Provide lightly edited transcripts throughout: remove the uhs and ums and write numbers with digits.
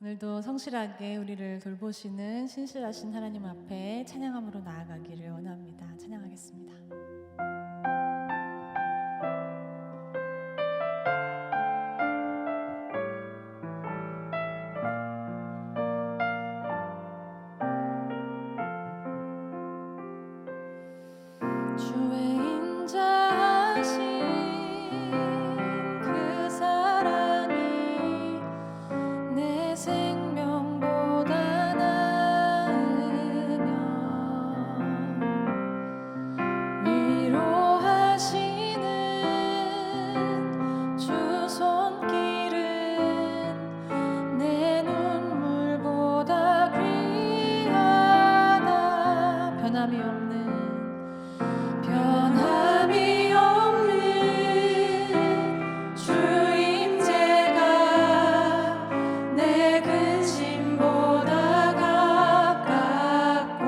오늘도 성실하게 우리를 돌보시는 신실하신 하나님 앞에 찬양함으로 나아가기를 원합니다. 찬양하겠습니다. 주의 인자하신 그 사랑이 내 생명보다 나으며 위로하시는 주 손길은 내 눈물보다 귀하다. 변함이 없는 주 임재가 내 근심보다 가깝고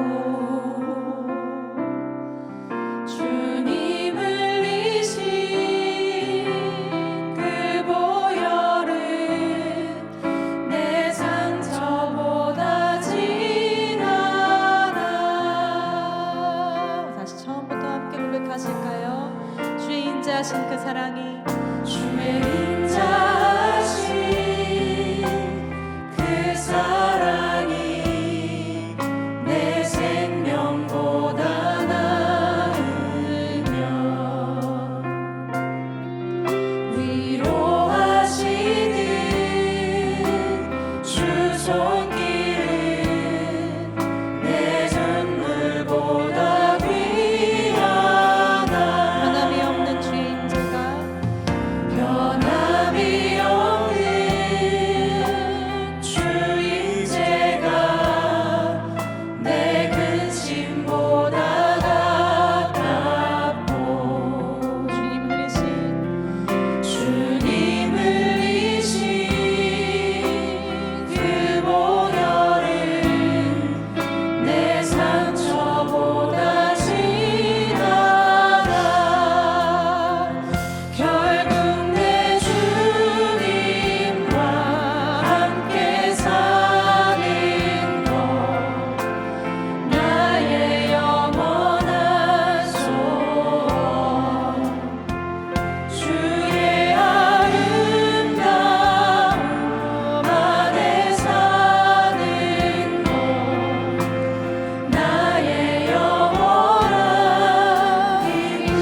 주님 흘리신 그 보혈은 내 상처보다 진하다. 다시 처음부터 함께 고백하실까요? 주의 인자하신 그 사랑이 주의 인자하신 그 사랑이 내 생명보다 나으며 위로하시는 주 손길은 내 눈물보다 귀하다. 변함이 없는 주의 인자가 변함이 없는 주 임재가 내 근심보다 가깝고 주님 흘리신 그 보혈은 내 상처보다 진하다. 결국 내 주님과 함께 사는 것 나의 영원한 소원. 주의 아름다움 안에 사는 것 나의 영원한 기쁨.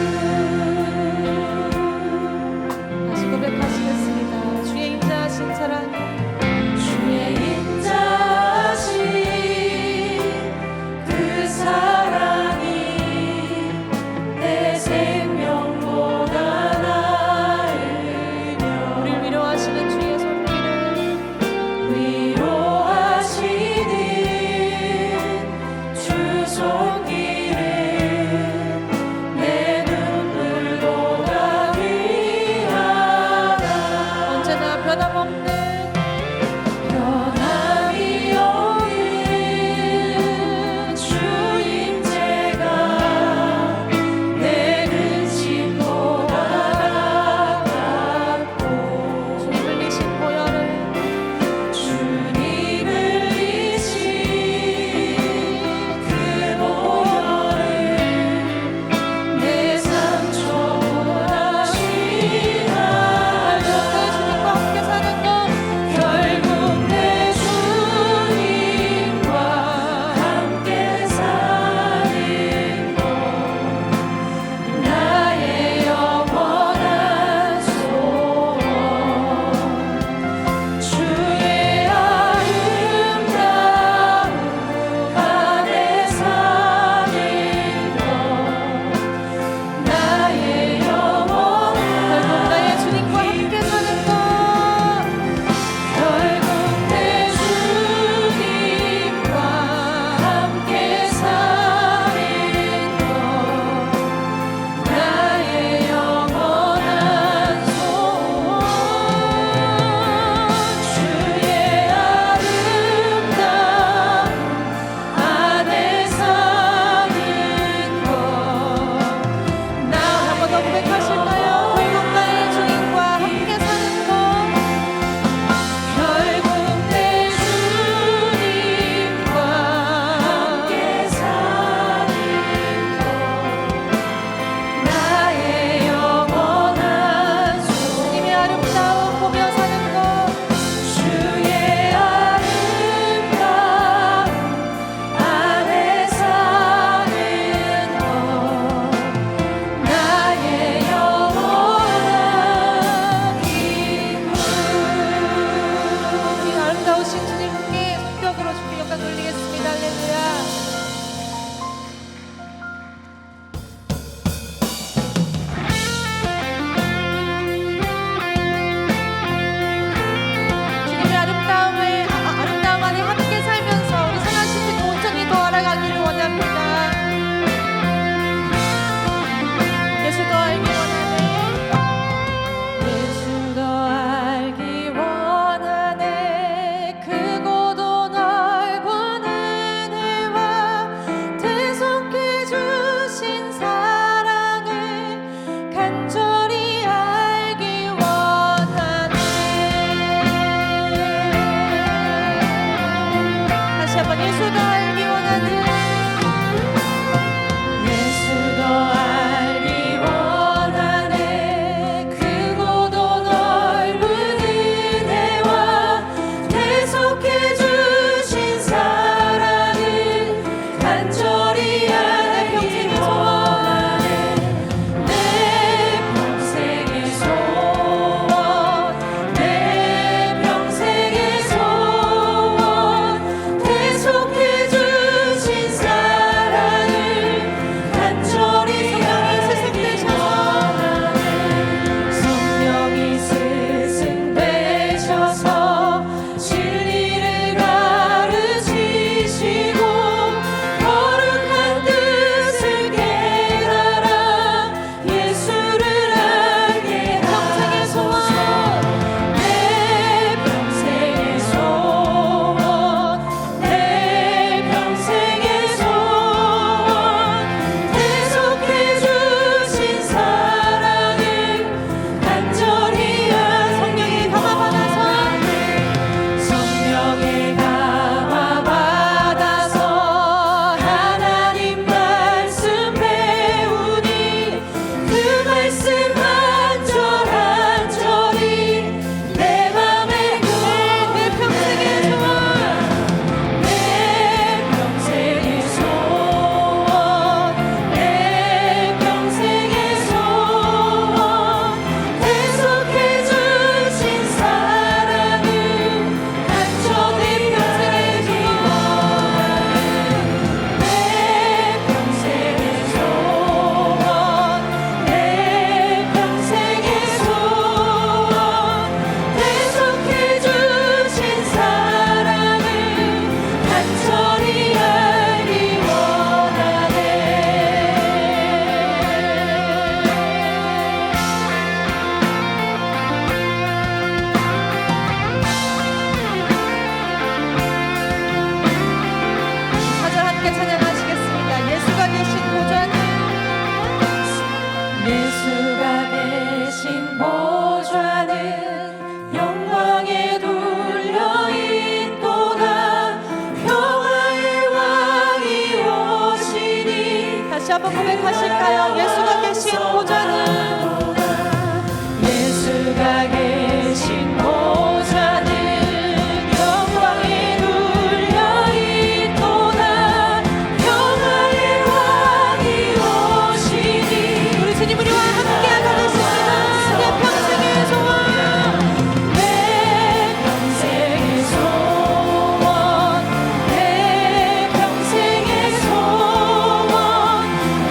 다시 고백하시겠습니다. 주의 인자하신 사랑이 주의 인자하신 그 사랑이 내 생명보다 나으며 우리를 위로하시는 주의 손길을 위로하시는 주 손길은 내 눈물보다 귀하다. 언제나 변함없는 변함이 없는 주 임재가 내 근심보다 가깝고 주님 흘리신 보혈은 주 한번 고백하실까요? 예수가 계신 보좌는, 예수가 계신 보좌는 영광에 눌려 있도다. 영화의 왕이 오시니. 우리 주님 우리와 함께하고 계십니다. 내 평생의 소원, 내 평생의 소원, 내 평생의 소원,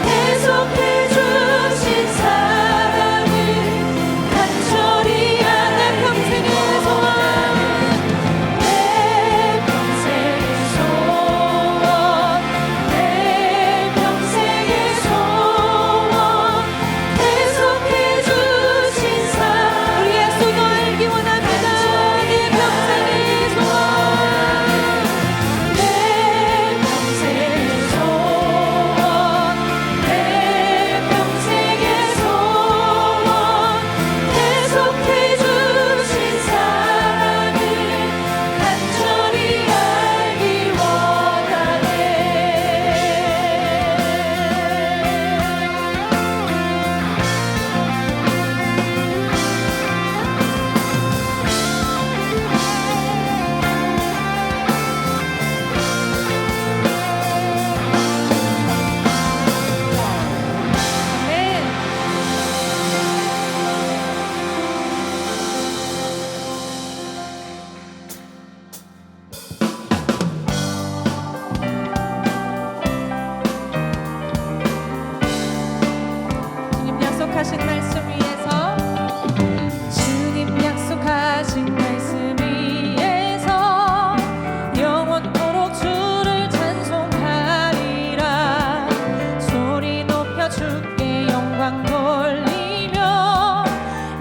계속해 주신 사랑을 간절히 내 평생의 소원, 내 평생의 소원, 내 평생의 소원, 계속해 주신 사랑. 우리 약속을 알기 원합니다. 내 평생의 소원, 내 평생의 소원, 내 평생의 소원, 계속해 주신 사랑을 간절히 알기 원하네. 네. 주님 약속하신 말씀 위에서, 주님 약속하신 말씀 위에서 영원토록 주를 찬송하리라. 소리 높여 주께 영광 돌리며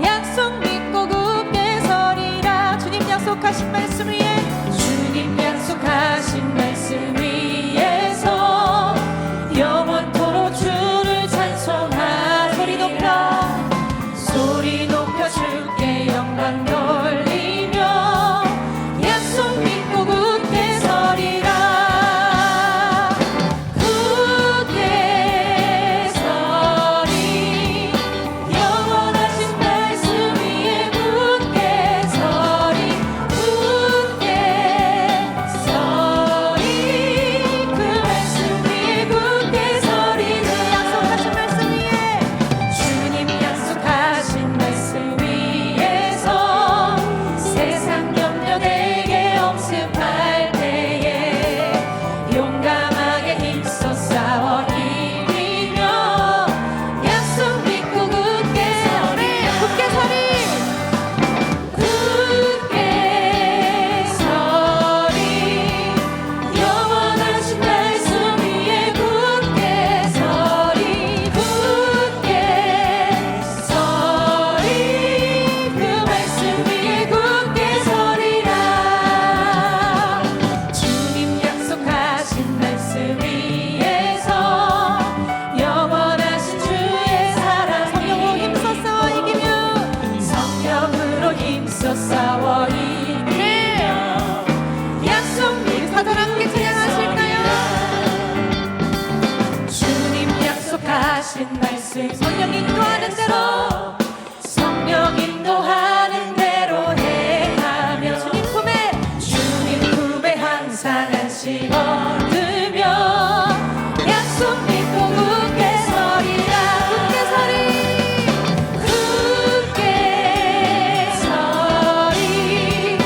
약속 믿고 굳게 서리라. 주님 약속하신 말씀 위에, 주님 약속하신 말씀 위에서 영원토록 주를 찬송하. 소리 높여 주께 영광 돌리며 약속 믿고 굳게 서리라. 굳게 서리, 영원하신 말씀 위에 굳게 서리. 굳게 서리, 그 말씀 위에 굳게 서리. 주 약속하신 말씀 위에, 주님 약속하신 말씀 위에서 세상 염려되게 엄습할 때에 용감하게 힘써 싸워 이기며 약속 믿고 굳게 서리. 굳게 서리, 굳게 서리, 영원하신 말씀 위에 굳게 서리. 굳게 서리, 그 말씀 위에 굳게 서리라. 주님 약속하신 말씀 위에서 영원하신 주의 사랑. 성령으로 힘써 싸워 이기며, 성령으로 힘써 싸워 이기며 약속 믿고 다 함께 찬양하실까요? 주님 약속하신 말씀, 성령 인도하는 대로, 성령 인도하는 대로 행하며 주님 품에 항상 안식 얻으며 약속 믿고 굳게 서리라. 굳게 서리, 굳게 서리,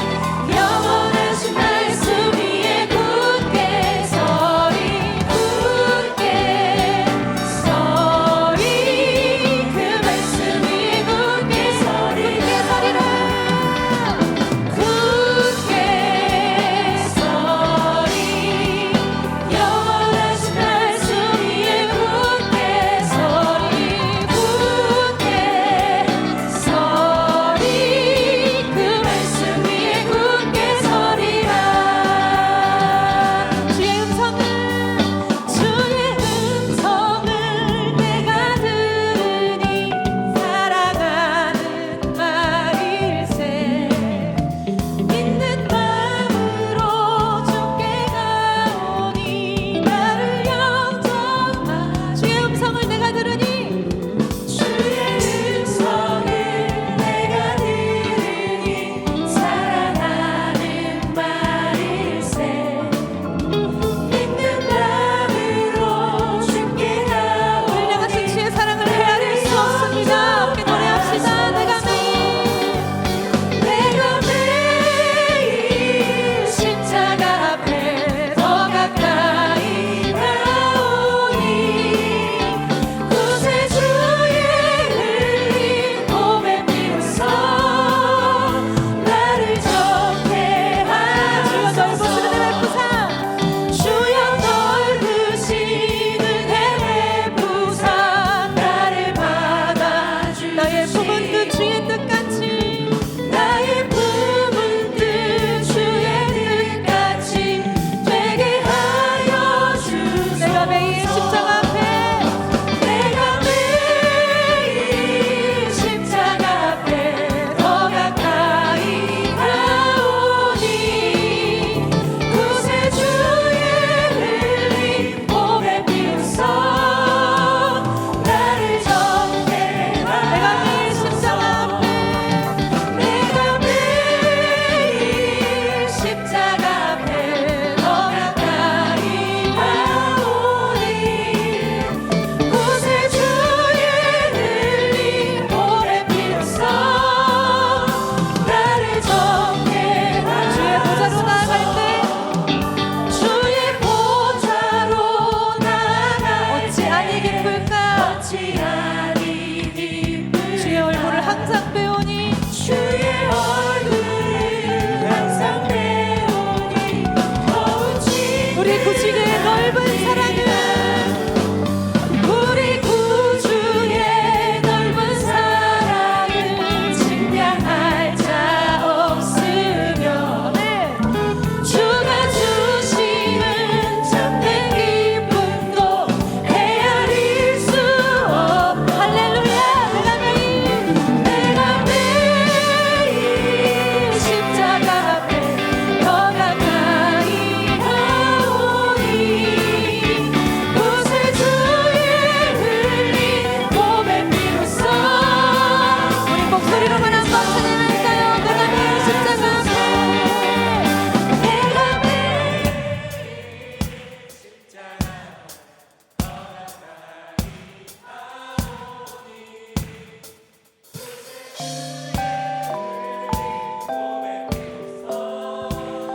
영원하신 말씀 위에 굳게 서리. 굳게 서리, 그 말씀 위에 굳게 서리. 굳게 서리라. 굳게 서리, 그 구주의 넓은 사랑은 우리 구주의 넓은 사랑은 증량할 자 없으며 주가 주시는 참된 기쁨도 헤아릴 수 없. 할렐루야. 내가 매일 십자가 앞에 더 가까이 가오니 구세 주의 흘린 몸의 피로써. 우리 목소리로만 한번 찬양할까요? 내가 매일 십자가 앞에 내가 매일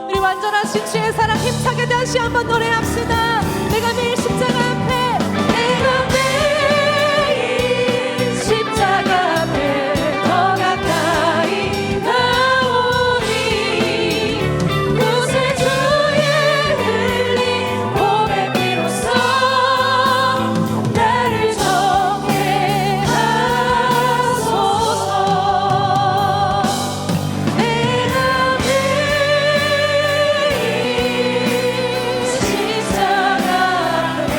우리 완전하신 주의 사랑 힘차게 다시 한번 노래합시다. 내가 매일 십자가 앞에 내가 매일 십자가 앞에 더 가까이 가오니 구세 주의 흘린 몸의 피로써 나를 정케 하소서. 내가 매일 십자가 앞에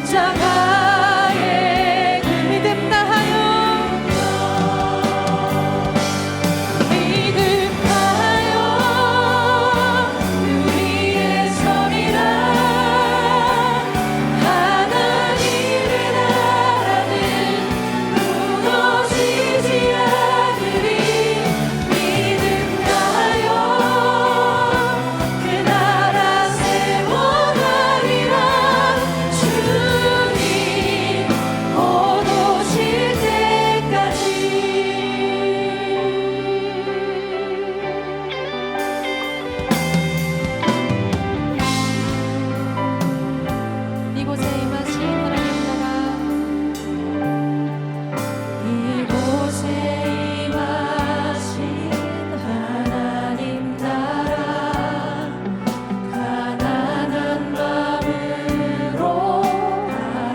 십자가의 그 믿음 다하여 우리의 선이라 하나님의 나라는 무너지지 않으리 믿음 다하여 그 나라 세워가리라 주님 곧 오실 때까지. 이곳에 임하신 하나님 나라 이곳에 임하신 하나님 나라 가난한 마음으로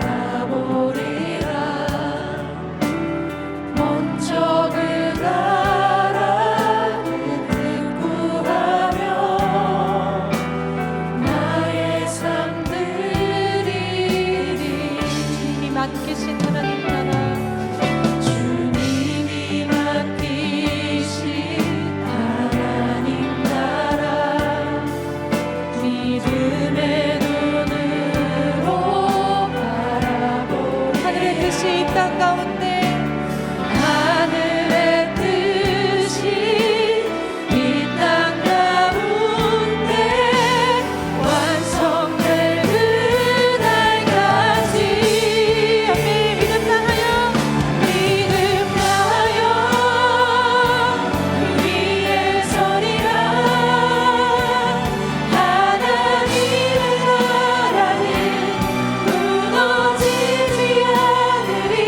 바라보리라 먼저 그 나라를 구하며 나의 삶들이 주님이 맡기신 하나님 나라 주님이 맡기신 하나님 나라 믿음의 눈으로 바라보리 하늘의 뜻이 이 땅 가운데 하늘의 뜻이 이 땅 가운데 완성될 그날까지 아멘. 믿음 다하여 우리의 선이라 하나님의 나라는 무너지지 않으리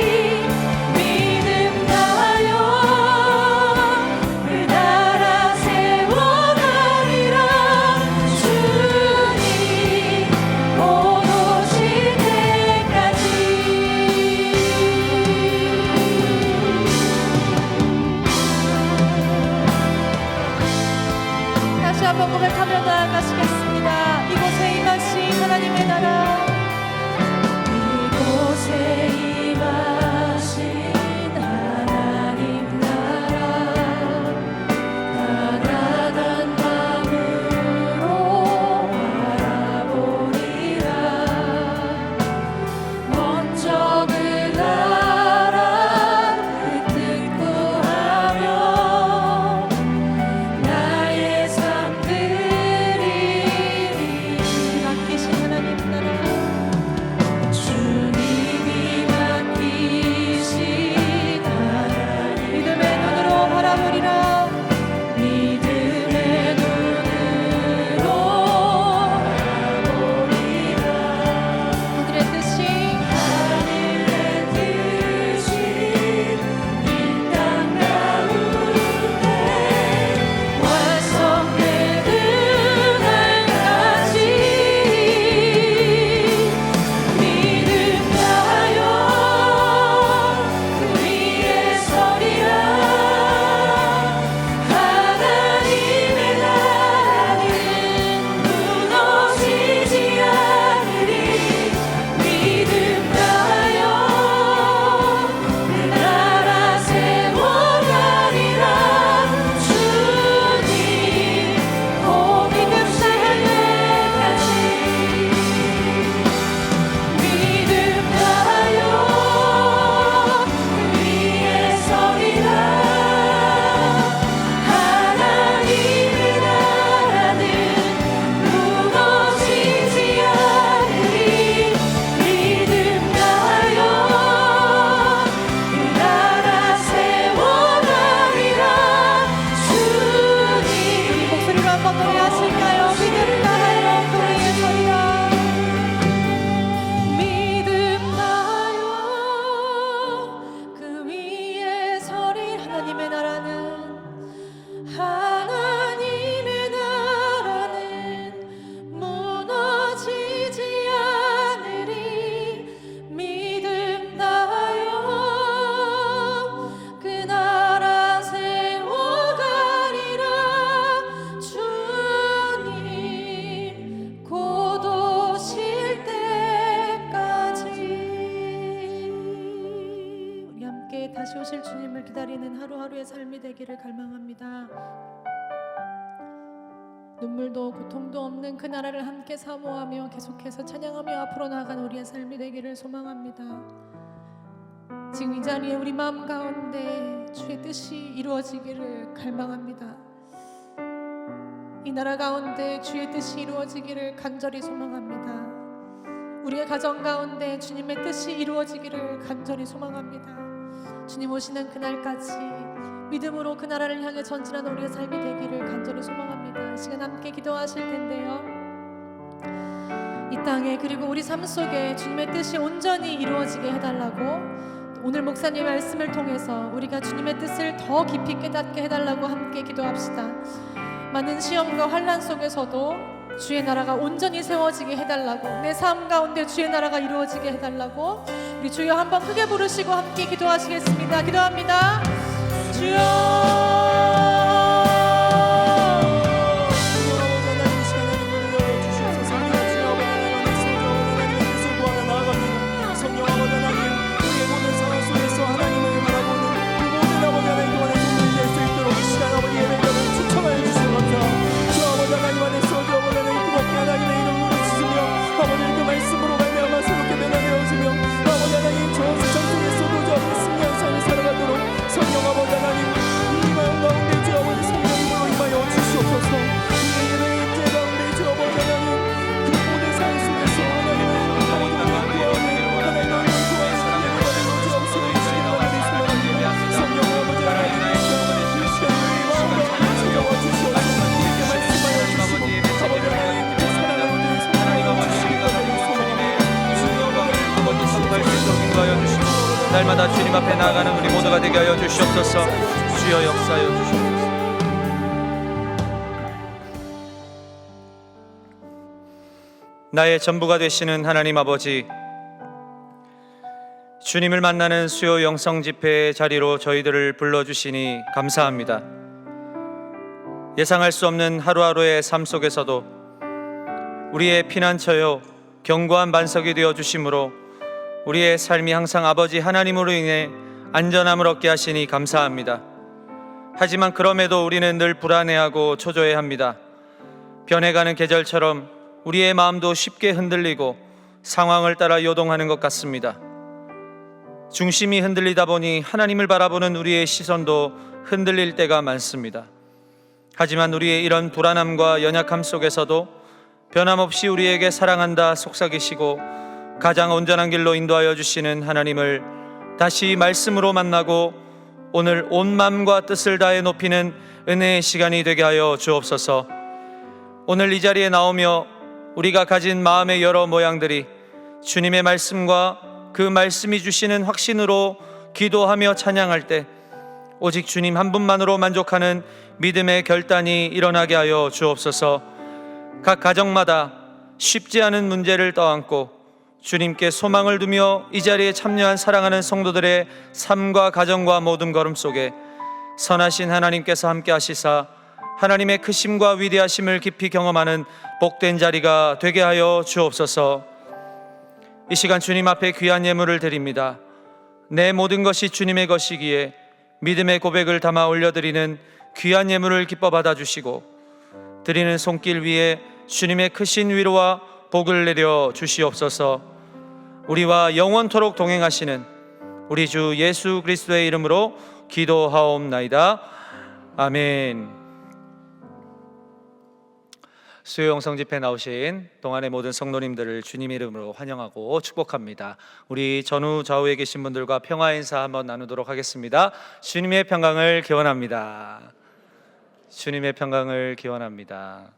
다시 오실 주님을 기다리는 하루하루의 삶이 되기를 갈망합니다. 눈물도 고통도 없는 그 나라를 함께 사모하며 계속해서 찬양하며 앞으로 나아가는 우리의 삶이 되기를 소망합니다. 지금 이 자리에 우리 마음 가운데 주의 뜻이 이루어지기를 갈망합니다. 이 나라 가운데 주의 뜻이 이루어지기를 간절히 소망합니다. 우리의 가정 가운데 주님의 뜻이 이루어지기를 간절히 소망합니다. 주님 오시는 그날까지 믿음으로 그 나라를 향해 전진하는 우리의 삶이 되기를 간절히 소망합니다. 이 시간 함께 기도하실 텐데요, 이 땅에 그리고 우리 삶 속에 주님의 뜻이 온전히 이루어지게 해달라고, 오늘 목사님의 말씀을 통해서 우리가 주님의 뜻을 더 깊이 깨닫게 해달라고 함께 기도합시다. 많은 시험과 환난 속에서도 주의 나라가 온전히 세워지게 해달라고, 내 삶 가운데 주의 나라가 이루어지게 해달라고 우리 주여 한번 크게 부르시고 함께 기도하시겠습니다. 기도합니다. 주여 날마다 주님 앞에 나아가는 우리 모두가 되게 하여 주시옵소서. 주여 역사하여 주시옵소서. 나의 전부가 되시는 하나님 아버지, 주님을 만나는 수요 영성 집회의 자리로 저희들을 불러주시니 감사합니다. 예상할 수 없는 하루하루의 삶 속에서도 우리의 피난처요 견고한 반석이 되어 주심으로 우리의 삶이 항상 아버지 하나님으로 인해 안전함을 얻게 하시니 감사합니다. 하지만 그럼에도 우리는 늘 불안해하고 초조해합니다. 변해가는 계절처럼 우리의 마음도 쉽게 흔들리고 상황을 따라 요동하는 것 같습니다. 중심이 흔들리다 보니 하나님을 바라보는 우리의 시선도 흔들릴 때가 많습니다. 하지만 우리의 이런 불안함과 연약함 속에서도 변함없이 우리에게 사랑한다 속삭이시고 가장 온전한 길로 인도하여 주시는 하나님을 다시 말씀으로 만나고 오늘 온 마음과 뜻을 다해 높이는 은혜의 시간이 되게 하여 주옵소서. 오늘 이 자리에 나오며 우리가 가진 마음의 여러 모양들이 주님의 말씀과 그 말씀이 주시는 확신으로 기도하며 찬양할 때 오직 주님 한 분만으로 만족하는 믿음의 결단이 일어나게 하여 주옵소서. 각 가정마다 쉽지 않은 문제를 떠안고 주님께 소망을 두며 이 자리에 참여한 사랑하는 성도들의 삶과 가정과 모든 걸음 속에 선하신 하나님께서 함께 하시사 하나님의 크심과 위대하심을 깊이 경험하는 복된 자리가 되게 하여 주옵소서. 이 시간 주님 앞에 귀한 예물을 드립니다. 내 모든 것이 주님의 것이기에 믿음의 고백을 담아 올려드리는 귀한 예물을 기뻐 받아주시고 드리는 손길 위에 주님의 크신 위로와 복을 내려 주시옵소서. 우리와 영원토록 동행하시는 우리 주 예수 그리스도의 이름으로 기도하옵나이다. 아멘. 수요 영성 집회 나오신 동안의 모든 성도님들을 주님 이름으로 환영하고 축복합니다. 우리 전후 좌우에 계신 분들과 평화 인사 한번 나누도록 하겠습니다. 주님의 평강을 기원합니다. 주님의 평강을 기원합니다.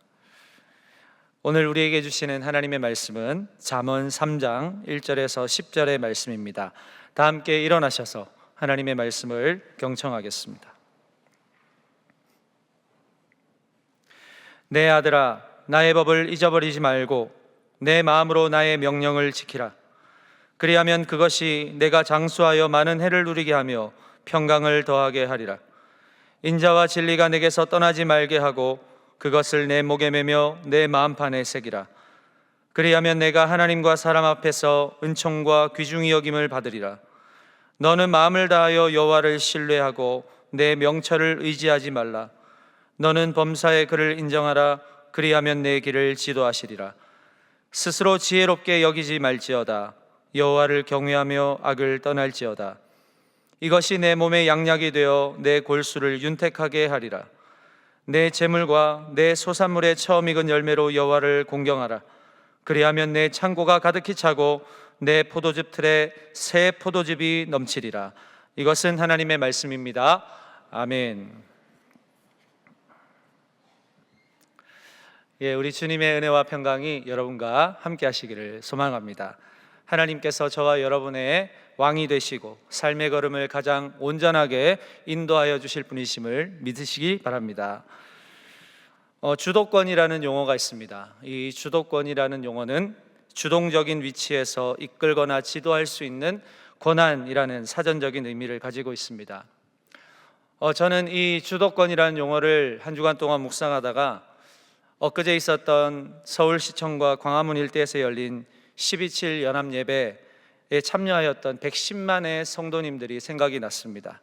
오늘 우리에게 주시는 하나님의 말씀은 잠언 3장 1절에서 10절의 말씀입니다. 다 함께 일어나셔서 하나님의 말씀을 경청하겠습니다. 내 아들아, 나의 법을 잊어버리지 말고 내 마음으로 나의 명령을 지키라. 그리하면 그것이 내가 장수하여 많은 해를 누리게 하며 평강을 더하게 하리라. 인자와 진리가 내게서 떠나지 말게 하고 그것을 내 목에 매며 내 마음판에 새기라. 그리하면 내가 하나님과 사람 앞에서 은총과 귀중히 여김을 받으리라. 너는 마음을 다하여 여호와를 신뢰하고 내 명철을 의지하지 말라. 너는 범사의 그를 인정하라. 그리하면 내 길을 지도하시리라. 스스로 지혜롭게 여기지 말지어다. 여호와를 경외하며 악을 떠날지어다. 이것이 내 몸의 양약이 되어 내 골수를 윤택하게 하리라. 내 재물과 내 소산물의 처음 익은 열매로 여호와를 공경하라. 그리하면 내 창고가 가득히 차고 내 포도즙 틀에 새 포도즙이 넘치리라. 이것은 하나님의 말씀입니다. 아멘. 우리 주님의 은혜와 평강이 여러분과 함께 하시기를 소망합니다. 하나님께서 저와 여러분의 왕이 되시고 삶의 걸음을 가장 온전하게 인도하여 주실 분이심을 믿으시기 바랍니다. 주도권이라는 용어가 있습니다. 이 주도권이라는 용어는 주동적인 위치에서 이끌거나 지도할 수 있는 권한이라는 사전적인 의미를 가지고 있습니다. 저는 이 주도권이라는 용어를 한 주간 동안 묵상하다가 엊그제 있었던 서울시청과 광화문 일대에서 열린 12.7 연합예배에 참여하였던 110만의 성도님들이 생각이 났습니다.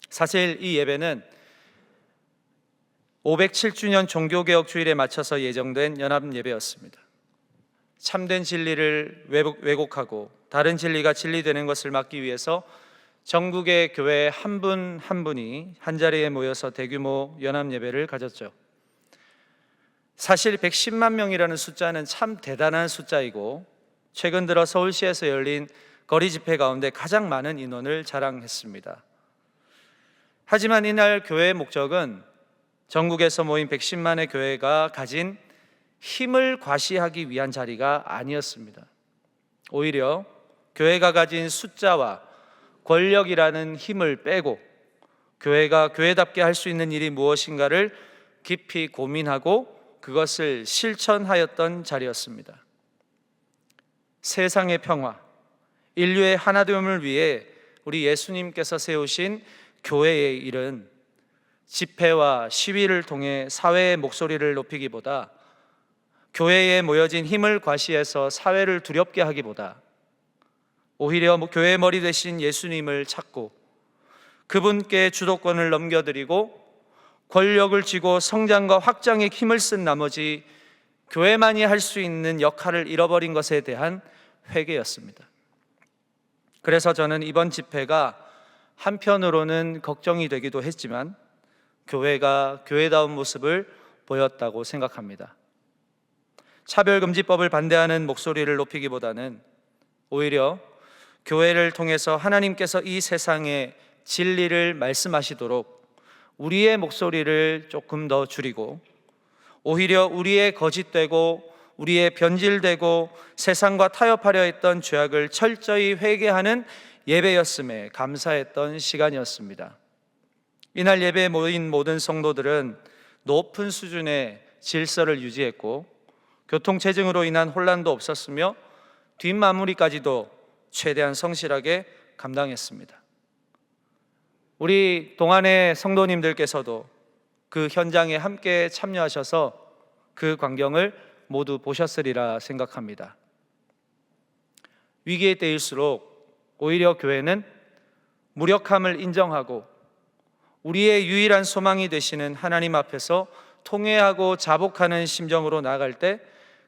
사실 이 예배는 507주년 종교개혁 주일에 맞춰서 예정된 연합예배였습니다. 참된 진리를 왜곡하고 다른 진리가 진리되는 것을 막기 위해서 전국의 교회 한 분 한 분이 한자리에 모여서 대규모 연합예배를 가졌죠. 사실 110만 명이라는 숫자는 참 대단한 숫자이고 최근 들어 서울시에서 열린 거리 집회 가운데 가장 많은 인원을 자랑했습니다. 하지만 이날 교회의 목적은 전국에서 모인 110만의 교회가 가진 힘을 과시하기 위한 자리가 아니었습니다. 오히려 교회가 가진 숫자와 권력이라는 힘을 빼고 교회가 교회답게 할 수 있는 일이 무엇인가를 깊이 고민하고 그것을 실천하였던 자리였습니다. 세상의 평화, 인류의 하나됨을 위해 우리 예수님께서 세우신 교회의 일은 집회와 시위를 통해 사회의 목소리를 높이기보다 교회에 모여진 힘을 과시해서 사회를 두렵게 하기보다 오히려 교회의 머리 되신 예수님을 찾고 그분께 주도권을 넘겨드리고 권력을 쥐고 성장과 확장에 힘을 쓴 나머지 교회만이 할 수 있는 역할을 잃어버린 것에 대한 회개였습니다. 그래서 저는 이번 집회가 한편으로는 걱정이 되기도 했지만 교회가 교회다운 모습을 보였다고 생각합니다. 차별금지법을 반대하는 목소리를 높이기보다는 오히려 교회를 통해서 하나님께서 이 세상에 진리를 말씀하시도록 우리의 목소리를 조금 더 줄이고 오히려 우리의 거짓되고 우리의 변질되고 세상과 타협하려 했던 죄악을 철저히 회개하는 예배였음에 감사했던 시간이었습니다. 이날 예배에 모인 모든 성도들은 높은 수준의 질서를 유지했고 교통체증으로 인한 혼란도 없었으며 뒷마무리까지도 최대한 성실하게 감당했습니다. 우리 동안의 성도님들께서도 그 현장에 함께 참여하셔서 그 광경을 모두 보셨으리라 생각합니다. 위기의 때일수록 오히려 교회는 무력함을 인정하고 우리의 유일한 소망이 되시는 하나님 앞에서 통회하고 자복하는 심정으로 나아갈 때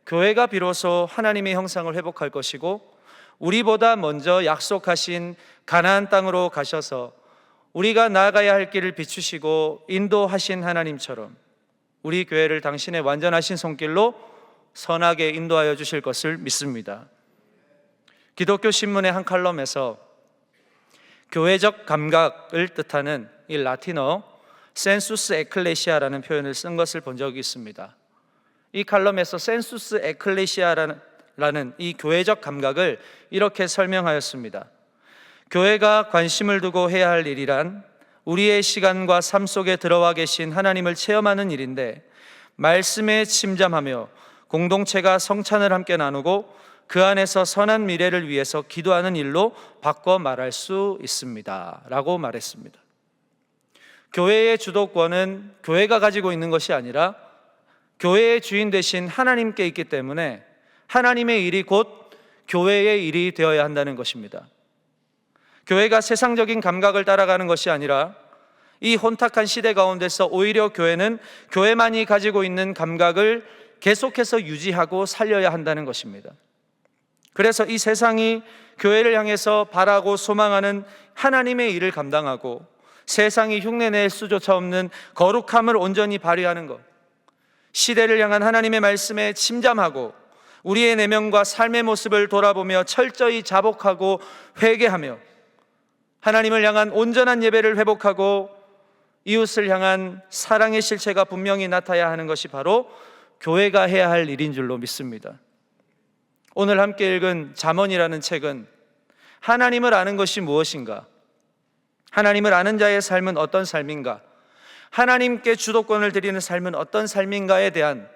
교회가 비로소 하나님의 형상을 회복할 것이고 우리보다 먼저 약속하신 가나안 땅으로 가셔서 우리가 나아가야 할 길을 비추시고 인도하신 하나님처럼 우리 교회를 당신의 완전하신 손길로 선하게 인도하여 주실 것을 믿습니다. 기독교 신문의 한 칼럼에서 교회적 감각을 뜻하는 이 라틴어 센수스 에클레시아라는 표현을 쓴 것을 본 적이 있습니다. 이 칼럼에서 센수스 에클레시아라는 이 교회적 감각을 이렇게 설명하였습니다. 교회가 관심을 두고 해야 할 일이란 우리의 시간과 삶 속에 들어와 계신 하나님을 체험하는 일인데 말씀에 침잠하며 공동체가 성찬을 함께 나누고 그 안에서 선한 미래를 위해서 기도하는 일로 바꿔 말할 수 있습니다 라고 말했습니다. 교회의 주도권은 교회가 가지고 있는 것이 아니라 교회의 주인 되신 하나님께 있기 때문에 하나님의 일이 곧 교회의 일이 되어야 한다는 것입니다. 교회가 세상적인 감각을 따라가는 것이 아니라 이 혼탁한 시대 가운데서 오히려 교회는 교회만이 가지고 있는 감각을 계속해서 유지하고 살려야 한다는 것입니다. 그래서 이 세상이 교회를 향해서 바라고 소망하는 하나님의 일을 감당하고 세상이 흉내낼 수조차 없는 거룩함을 온전히 발휘하는 것, 시대를 향한 하나님의 말씀에 침잠하고 우리의 내면과 삶의 모습을 돌아보며 철저히 자복하고 회개하며 하나님을 향한 온전한 예배를 회복하고 이웃을 향한 사랑의 실체가 분명히 나타나야 하는 것이 바로 교회가 해야 할 일인 줄로 믿습니다. 오늘 함께 읽은 잠언이라는 책은 하나님을 아는 것이 무엇인가, 하나님을 아는 자의 삶은 어떤 삶인가, 하나님께 주도권을 드리는 삶은 어떤 삶인가에 대한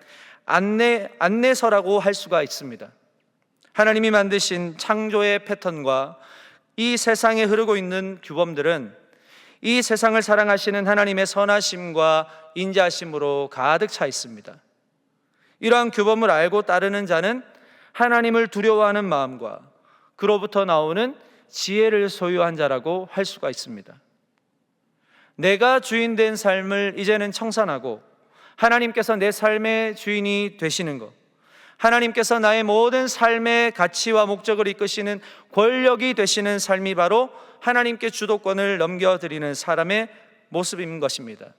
안내서라고 할 수가 있습니다. 하나님이 만드신 창조의 패턴과 이 세상에 흐르고 있는 규범들은 이 세상을 사랑하시는 하나님의 선하심과 인자하심으로 가득 차 있습니다. 이러한 규범을 알고 따르는 자는 하나님을 두려워하는 마음과 그로부터 나오는 지혜를 소유한 자라고 할 수가 있습니다. 내가 주인 된 삶을 이제는 청산하고 하나님께서 내 삶의 주인이 되시는 것, 하나님께서 나의 모든 삶의 가치와 목적을 이끄시는 권력이 되시는 삶이 바로 하나님께 주도권을 넘겨드리는 사람의 모습인 것입니다.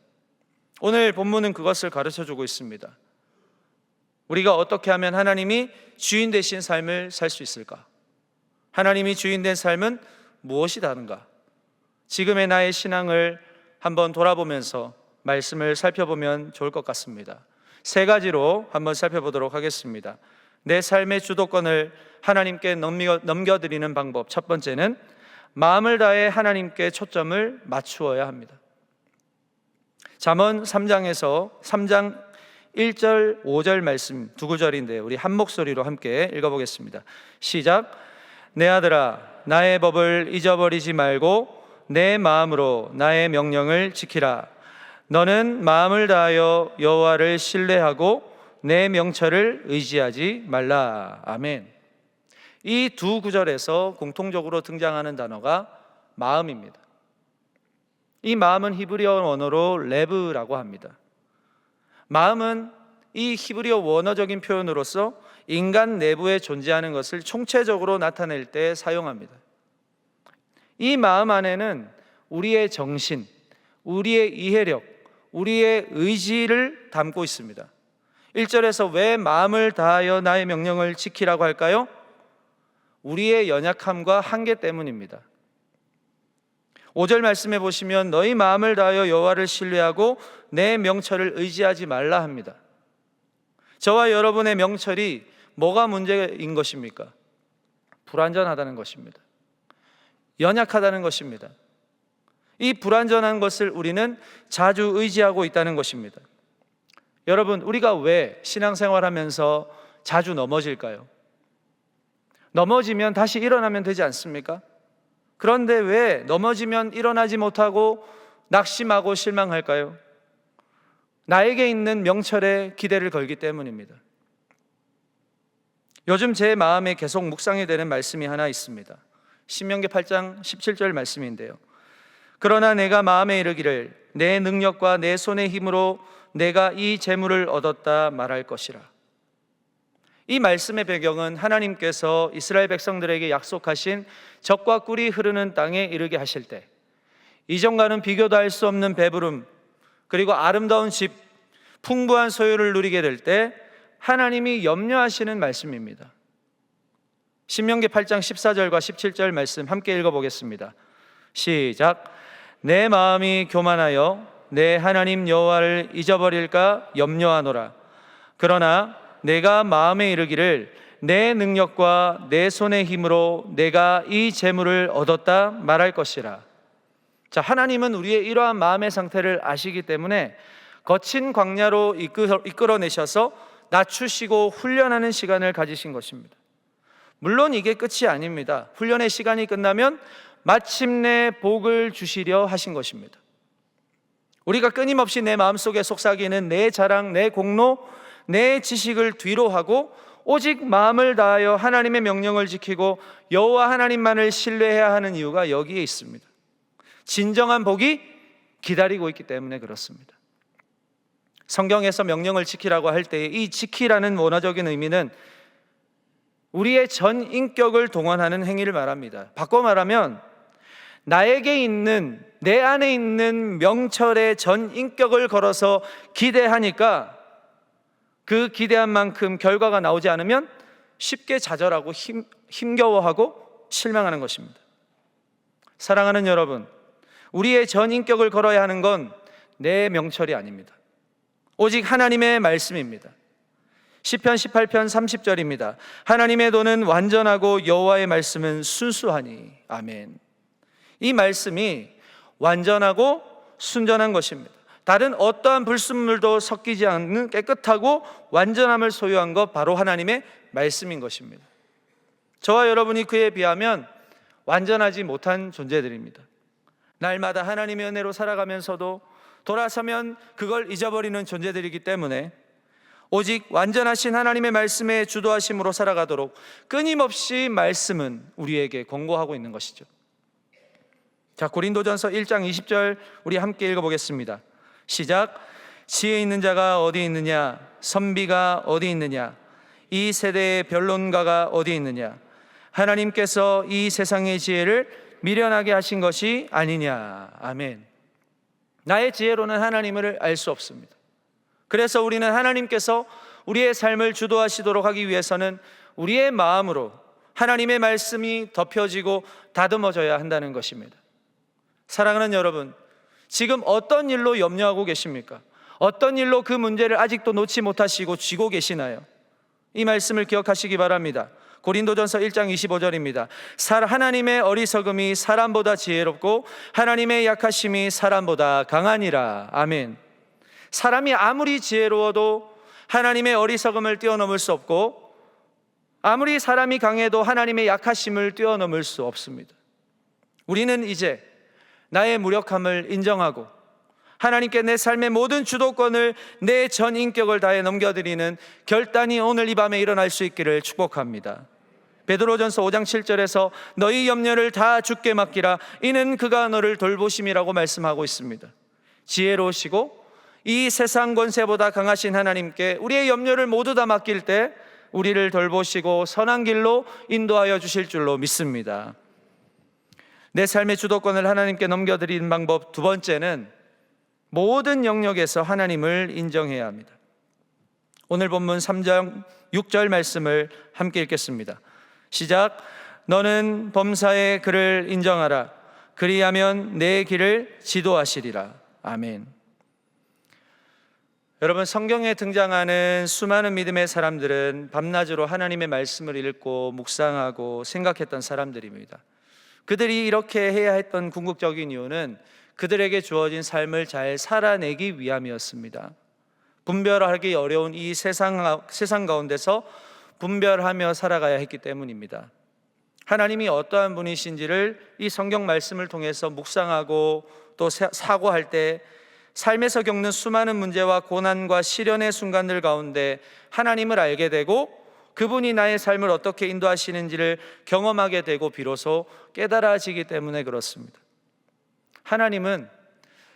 오늘 본문은 그것을 가르쳐주고 있습니다. 우리가 어떻게 하면 하나님이 주인 되신 삶을 살 수 있을까? 하나님이 주인 된 삶은 무엇이 다른가? 지금의 나의 신앙을 한번 돌아보면서 말씀을 살펴보면 좋을 것 같습니다. 세 가지로 한번 살펴보도록 하겠습니다. 내 삶의 주도권을 하나님께 넘겨드리는 방법, 첫 번째는 마음을 다해 하나님께 초점을 맞추어야 합니다. 잠언 3장 1절 5절 말씀 두 구절인데 우리 한 목소리로 함께 읽어보겠습니다. 시작. 내 아들아, 나의 법을 잊어버리지 말고 내 마음으로 나의 명령을 지키라. 너는 마음을 다하여 여호와를 신뢰하고 내 명철을 의지하지 말라. 아멘. 이 두 구절에서 공통적으로 등장하는 단어가 마음입니다. 이 마음은 히브리어 원어로 레브라고 합니다. 마음은 이 히브리어 원어적인 표현으로서 인간 내부에 존재하는 것을 총체적으로 나타낼 때 사용합니다. 이 마음 안에는 우리의 정신, 우리의 이해력, 우리의 의지를 담고 있습니다. 1절에서 왜 마음을 다하여 나의 명령을 지키라고 할까요? 우리의 연약함과 한계 때문입니다. 5절 말씀해 보시면 너희 마음을 다하여 여호와를 신뢰하고 내 명철을 의지하지 말라 합니다. 저와 여러분의 명철이 뭐가 문제인 것입니까? 불완전하다는 것입니다. 연약하다는 것입니다. 이 불완전한 것을 우리는 자주 의지하고 있다는 것입니다. 여러분, 우리가 왜 신앙생활하면서 자주 넘어질까요? 넘어지면 다시 일어나면 되지 않습니까? 그런데 왜 넘어지면 일어나지 못하고 낙심하고 실망할까요? 나에게 있는 명철에 기대를 걸기 때문입니다. 요즘 제 마음에 계속 묵상이 되는 말씀이 하나 있습니다. 신명기 8장 17절 말씀인데요. 그러나 내가 마음에 이르기를 내 능력과 내 손의 힘으로 내가 이 재물을 얻었다 말할 것이라. 이 말씀의 배경은 하나님께서 이스라엘 백성들에게 약속하신 젖과 꿀이 흐르는 땅에 이르게 하실 때 이전과는 비교도 할 수 없는 배부름, 그리고 아름다운 집, 풍부한 소유를 누리게 될 때 하나님이 염려하시는 말씀입니다. 신명기 8장 14절과 17절 말씀 함께 읽어보겠습니다. 시작. 내 마음이 교만하여 내 하나님 여호와를 잊어버릴까 염려하노라. 그러나 내가 마음에 이르기를 내 능력과 내 손의 힘으로 내가 이 재물을 얻었다 말할 것이라. 자, 하나님은 우리의 이러한 마음의 상태를 아시기 때문에 거친 광야로 이끌어내셔서 낮추시고 훈련하는 시간을 가지신 것입니다. 물론 이게 끝이 아닙니다. 훈련의 시간이 끝나면 마침내 복을 주시려 하신 것입니다. 우리가 끊임없이 내 마음속에 속삭이는 내 자랑, 내 공로, 내 지식을 뒤로 하고 오직 마음을 다하여 하나님의 명령을 지키고 여호와 하나님만을 신뢰해야 하는 이유가 여기에 있습니다. 진정한 복이 기다리고 있기 때문에 그렇습니다. 성경에서 명령을 지키라고 할 때 이 지키라는 원어적인 의미는 우리의 전 인격을 동원하는 행위를 말합니다. 바꿔 말하면 나에게 있는, 내 안에 있는 명철의 전 인격을 걸어서 기대하니까 그 기대한 만큼 결과가 나오지 않으면 쉽게 좌절하고 힘겨워하고 실망하는 것입니다. 사랑하는 여러분, 우리의 전 인격을 걸어야 하는 건 내 명철이 아닙니다. 오직 하나님의 말씀입니다. 시편 18편 30절입니다. 하나님의 도는 완전하고 여호와의 말씀은 순수하니. 아멘. 이 말씀이 완전하고 순전한 것입니다. 다른 어떠한 불순물도 섞이지 않는 깨끗하고 완전함을 소유한 것, 바로 하나님의 말씀인 것입니다. 저와 여러분이 그에 비하면 완전하지 못한 존재들입니다. 날마다 하나님의 은혜로 살아가면서도 돌아서면 그걸 잊어버리는 존재들이기 때문에 오직 완전하신 하나님의 말씀에 주도하심으로 살아가도록 끊임없이 말씀은 우리에게 권고하고 있는 것이죠. 자, 고린도전서 1장 20절 우리 함께 읽어보겠습니다. 시작. 지혜 있는 자가 어디 있느냐? 선비가 어디 있느냐? 이 세대의 변론가가 어디 있느냐? 하나님께서 이 세상의 지혜를 미련하게 하신 것이 아니냐. 아멘. 나의 지혜로는 하나님을 알 수 없습니다. 그래서 우리는 하나님께서 우리의 삶을 주도하시도록 하기 위해서는 우리의 마음으로 하나님의 말씀이 덮여지고 다듬어져야 한다는 것입니다. 사랑하는 여러분, 지금 어떤 일로 염려하고 계십니까? 어떤 일로 그 문제를 아직도 놓지 못하시고 쥐고 계시나요? 이 말씀을 기억하시기 바랍니다. 고린도전서 1장 25절입니다. 하나님의 어리석음이 사람보다 지혜롭고 하나님의 약하심이 사람보다 강하니라. 아멘. 사람이 아무리 지혜로워도 하나님의 어리석음을 뛰어넘을 수 없고, 아무리 사람이 강해도 하나님의 약하심을 뛰어넘을 수 없습니다. 우리는 이제 나의 무력함을 인정하고 하나님께 내 삶의 모든 주도권을, 내 전 인격을 다해 넘겨드리는 결단이 오늘 이 밤에 일어날 수 있기를 축복합니다. 베드로전서 5장 7절에서 너희 염려를 다 주께 맡기라, 이는 그가 너를 돌보심이라고 말씀하고 있습니다. 지혜로우시고 이 세상 권세보다 강하신 하나님께 우리의 염려를 모두 다 맡길 때 우리를 돌보시고 선한 길로 인도하여 주실 줄로 믿습니다. 내 삶의 주도권을 하나님께 넘겨드리는 방법 두 번째는 모든 영역에서 하나님을 인정해야 합니다. 오늘 본문 3장 6절 말씀을 함께 읽겠습니다. 시작. 너는 범사의 그를 인정하라. 그리하면 내 길을 지도하시리라. 아멘. 여러분, 성경에 등장하는 수많은 믿음의 사람들은 밤낮으로 하나님의 말씀을 읽고 묵상하고 생각했던 사람들입니다. 그들이 이렇게 해야 했던 궁극적인 이유는 그들에게 주어진 삶을 잘 살아내기 위함이었습니다. 분별하기 어려운 이 세상 가운데서 분별하며 살아가야 했기 때문입니다. 하나님이 어떠한 분이신지를 이 성경 말씀을 통해서 묵상하고 또 사고할 때 삶에서 겪는 수많은 문제와 고난과 시련의 순간들 가운데 하나님을 알게 되고 그분이 나의 삶을 어떻게 인도하시는지를 경험하게 되고 비로소 깨달아지기 때문에 그렇습니다. 하나님은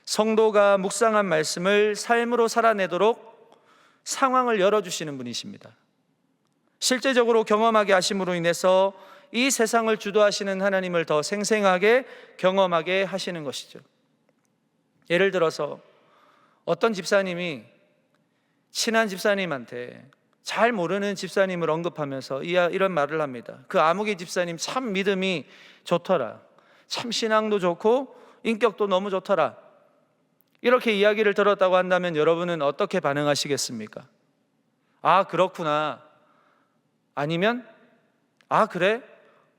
성도가 묵상한 말씀을 삶으로 살아내도록 상황을 열어주시는 분이십니다. 실제적으로 경험하게 하심으로 인해서 이 세상을 주도하시는 하나님을 더 생생하게 경험하게 하시는 것이죠. 예를 들어서 어떤 집사님이 친한 집사님한테 잘 모르는 집사님을 언급하면서 이런 말을 합니다. 그 아무개 집사님 참 믿음이 좋더라. 참 신앙도 좋고 인격도 너무 좋더라. 이렇게 이야기를 들었다고 한다면 여러분은 어떻게 반응하시겠습니까? 아, 그렇구나. 아니면 아, 그래?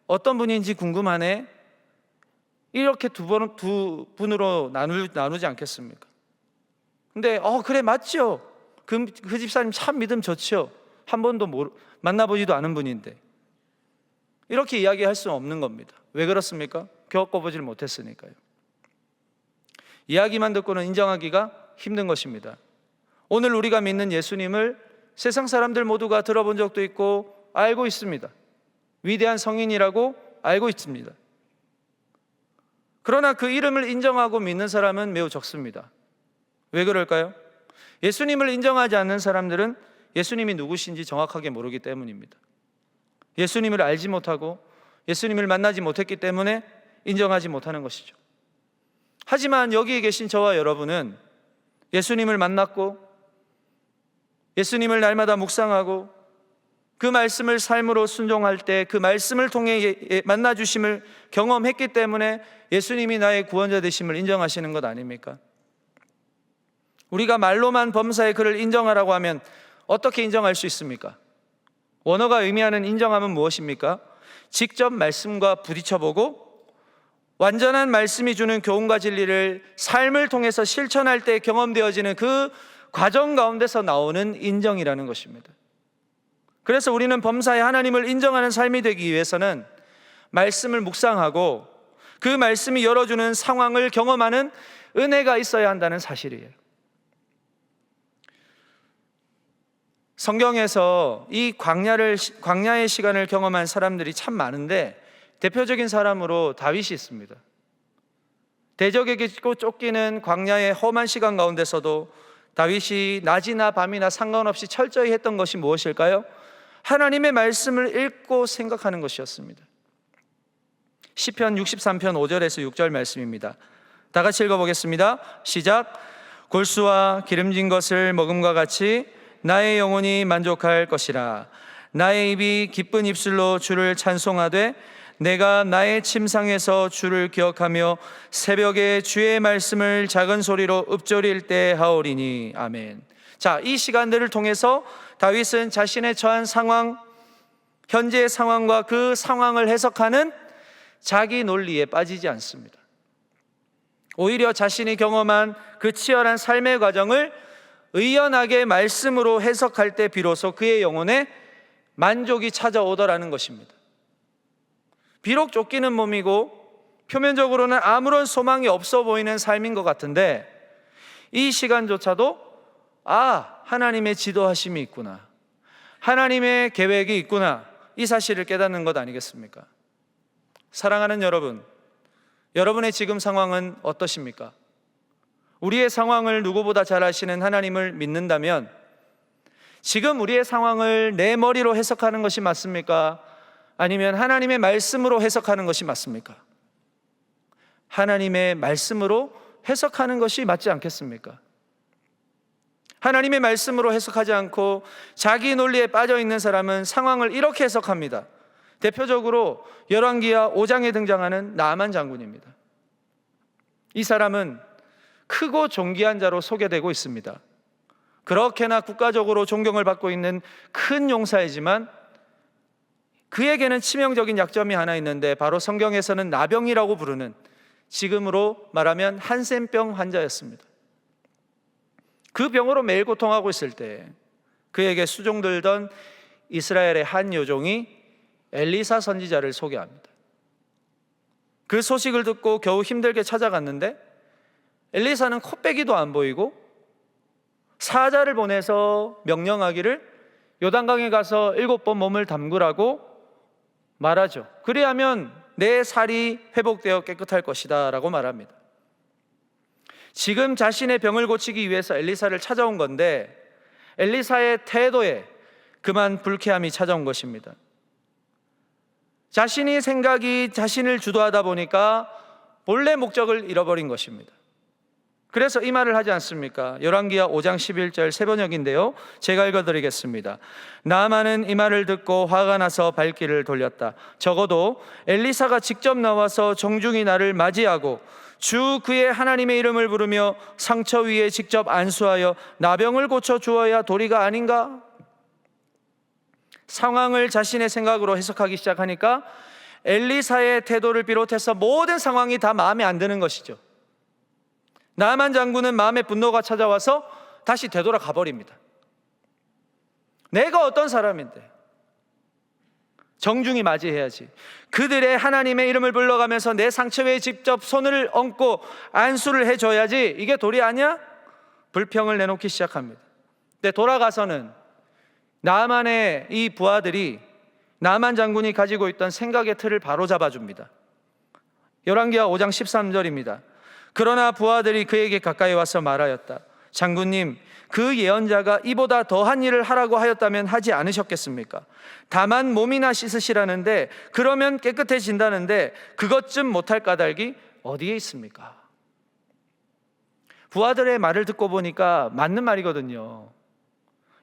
어떤 분인지 궁금하네. 이렇게 두 분으로 나누지 않겠습니까? 근데 그래, 맞죠? 그 집사님 참 믿음 좋죠. 한 번도 만나보지도 않은 분인데. 이렇게 이야기할 수는 없는 겁니다. 왜 그렇습니까? 겪어보질 못했으니까요. 이야기만 듣고는 인정하기가 힘든 것입니다. 오늘 우리가 믿는 예수님을 세상 사람들 모두가 들어본 적도 있고 알고 있습니다. 위대한 성인이라고 알고 있습니다. 그러나 그 이름을 인정하고 믿는 사람은 매우 적습니다. 왜 그럴까요? 예수님을 인정하지 않는 사람들은 예수님이 누구신지 정확하게 모르기 때문입니다. 예수님을 알지 못하고 예수님을 만나지 못했기 때문에 인정하지 못하는 것이죠. 하지만 여기에 계신 저와 여러분은 예수님을 만났고 예수님을 날마다 묵상하고 그 말씀을 삶으로 순종할 때 그 말씀을 통해 만나 주심을 경험했기 때문에 예수님이 나의 구원자 되심을 인정하시는 것 아닙니까? 우리가 말로만 범사에 그를 인정하라고 하면 어떻게 인정할 수 있습니까? 원어가 의미하는 인정함은 무엇입니까? 직접 말씀과 부딪혀보고 완전한 말씀이 주는 교훈과 진리를 삶을 통해서 실천할 때 경험되어지는 그 과정 가운데서 나오는 인정이라는 것입니다. 그래서 우리는 범사에 하나님을 인정하는 삶이 되기 위해서는 말씀을 묵상하고 그 말씀이 열어주는 상황을 경험하는 은혜가 있어야 한다는 사실이에요. 성경에서 이 광야의 시간을 경험한 사람들이 참 많은데 대표적인 사람으로 다윗이 있습니다. 대적에게 쫓기는 광야의 험한 시간 가운데서도 다윗이 낮이나 밤이나 상관없이 철저히 했던 것이 무엇일까요? 하나님의 말씀을 읽고 생각하는 것이었습니다. 시편 63편 5절에서 6절 말씀입니다. 다 같이 읽어보겠습니다. 시작. 골수와 기름진 것을 먹음과 같이 나의 영혼이 만족할 것이라. 나의 입이 기쁜 입술로 주를 찬송하되 내가 나의 침상에서 주를 기억하며 새벽에 주의 말씀을 작은 소리로 읊조릴 때 하오리니. 아멘. 자, 이 시간들을 통해서 다윗은 자신의 처한 상황, 현재의 상황과 그 상황을 해석하는 자기 논리에 빠지지 않습니다. 오히려 자신이 경험한 그 치열한 삶의 과정을 의연하게 말씀으로 해석할 때 비로소 그의 영혼에 만족이 찾아오더라는 것입니다. 비록 쫓기는 몸이고 표면적으로는 아무런 소망이 없어 보이는 삶인 것 같은데 이 시간조차도 하나님의 지도하심이 있구나, 하나님의 계획이 있구나, 이 사실을 깨닫는 것 아니겠습니까? 사랑하는 여러분, 여러분의 지금 상황은 어떠십니까? 우리의 상황을 누구보다 잘 아시는 하나님을 믿는다면 지금 우리의 상황을 내 머리로 해석하는 것이 맞습니까? 아니면 하나님의 말씀으로 해석하는 것이 맞습니까? 하나님의 말씀으로 해석하는 것이 맞지 않겠습니까? 하나님의 말씀으로 해석하지 않고 자기 논리에 빠져 있는 사람은 상황을 이렇게 해석합니다. 대표적으로 열왕기하 5장에 등장하는 나아만 장군입니다. 이 사람은 크고 존귀한 자로 소개되고 있습니다. 그렇게나 국가적으로 존경을 받고 있는 큰 용사이지만 그에게는 치명적인 약점이 하나 있는데 바로 성경에서는 나병이라고 부르는, 지금으로 말하면 한센병 환자였습니다. 그 병으로 매일 고통하고 있을 때 그에게 수종들던 이스라엘의 한 요종이 엘리사 선지자를 소개합니다. 그 소식을 듣고 겨우 힘들게 찾아갔는데 엘리사는 코빼기도 안 보이고 사자를 보내서 명령하기를 요단강에 가서 7번 몸을 담그라고 말하죠. 그리하면 내 살이 회복되어 깨끗할 것이다 라고 말합니다. 지금 자신의 병을 고치기 위해서 엘리사를 찾아온 건데 엘리사의 태도에 그만 불쾌함이 찾아온 것입니다. 자신이 생각이 자신을 주도하다 보니까 본래 목적을 잃어버린 것입니다. 그래서 이 말을 하지 않습니까? 열왕기하 5장 11절 새번역인데요, 제가 읽어드리겠습니다. 나아만은 이 말을 듣고 화가 나서 발길을 돌렸다. 적어도 엘리사가 직접 나와서 정중히 나를 맞이하고 주 그의 하나님의 이름을 부르며 상처 위에 직접 안수하여 나병을 고쳐 주어야 도리가 아닌가? 상황을 자신의 생각으로 해석하기 시작하니까 엘리사의 태도를 비롯해서 모든 상황이 다 마음에 안 드는 것이죠. 나아만 장군은 마음의 분노가 찾아와서 다시 되돌아가 버립니다. 내가 어떤 사람인데 정중히 맞이해야지, 그들의 하나님의 이름을 불러가면서 내 상처에 직접 손을 얹고 안수를 해줘야지, 이게 도리 아니야? 불평을 내놓기 시작합니다. 근데 돌아가서는 나만의 이 부하들이 나만 장군이 가지고 있던 생각의 틀을 바로 잡아줍니다. 열왕기하 5장 13절입니다. 그러나 부하들이 그에게 가까이 와서 말하였다. 장군님, 그 예언자가 이보다 더한 일을 하라고 하였다면 하지 않으셨겠습니까? 다만 몸이나 씻으시라는데 그러면 깨끗해진다는데 그것쯤 못할 까닭이 어디에 있습니까? 부하들의 말을 듣고 보니까 맞는 말이거든요.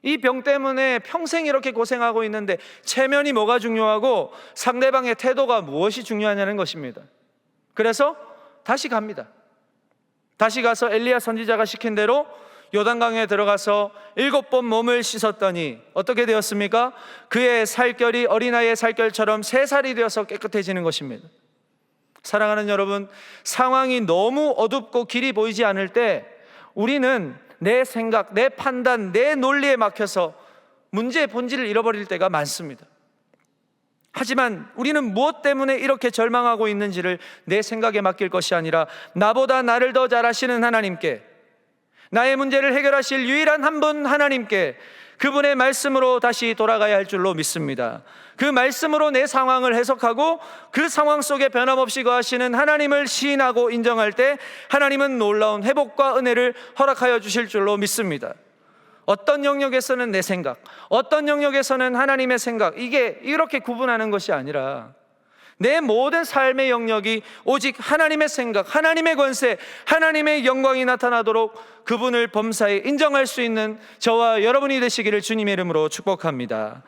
이 병 때문에 평생 이렇게 고생하고 있는데 체면이 뭐가 중요하고 상대방의 태도가 무엇이 중요하냐는 것입니다. 그래서 다시 갑니다. 다시 가서 엘리야 선지자가 시킨 대로 요단강에 들어가서 7번 몸을 씻었더니 어떻게 되었습니까? 그의 살결이 어린아이의 살결처럼 3살이 되어서 깨끗해지는 것입니다. 사랑하는 여러분, 상황이 너무 어둡고 길이 보이지 않을 때 우리는 내 생각, 내 판단, 내 논리에 막혀서 문제의 본질을 잃어버릴 때가 많습니다. 하지만 우리는 무엇 때문에 이렇게 절망하고 있는지를 내 생각에 맡길 것이 아니라 나보다 나를 더 잘 아시는 하나님께, 나의 문제를 해결하실 유일한 한 분 하나님께, 그분의 말씀으로 다시 돌아가야 할 줄로 믿습니다. 그 말씀으로 내 상황을 해석하고 그 상황 속에 변함없이 거하시는 하나님을 시인하고 인정할 때 하나님은 놀라운 회복과 은혜를 허락하여 주실 줄로 믿습니다. 어떤 영역에서는 내 생각, 어떤 영역에서는 하나님의 생각, 이게 이렇게 구분하는 것이 아니라 내 모든 삶의 영역이 오직 하나님의 생각, 하나님의 권세, 하나님의 영광이 나타나도록 그분을 범사에 인정할 수 있는 저와 여러분이 되시기를 주님의 이름으로 축복합니다.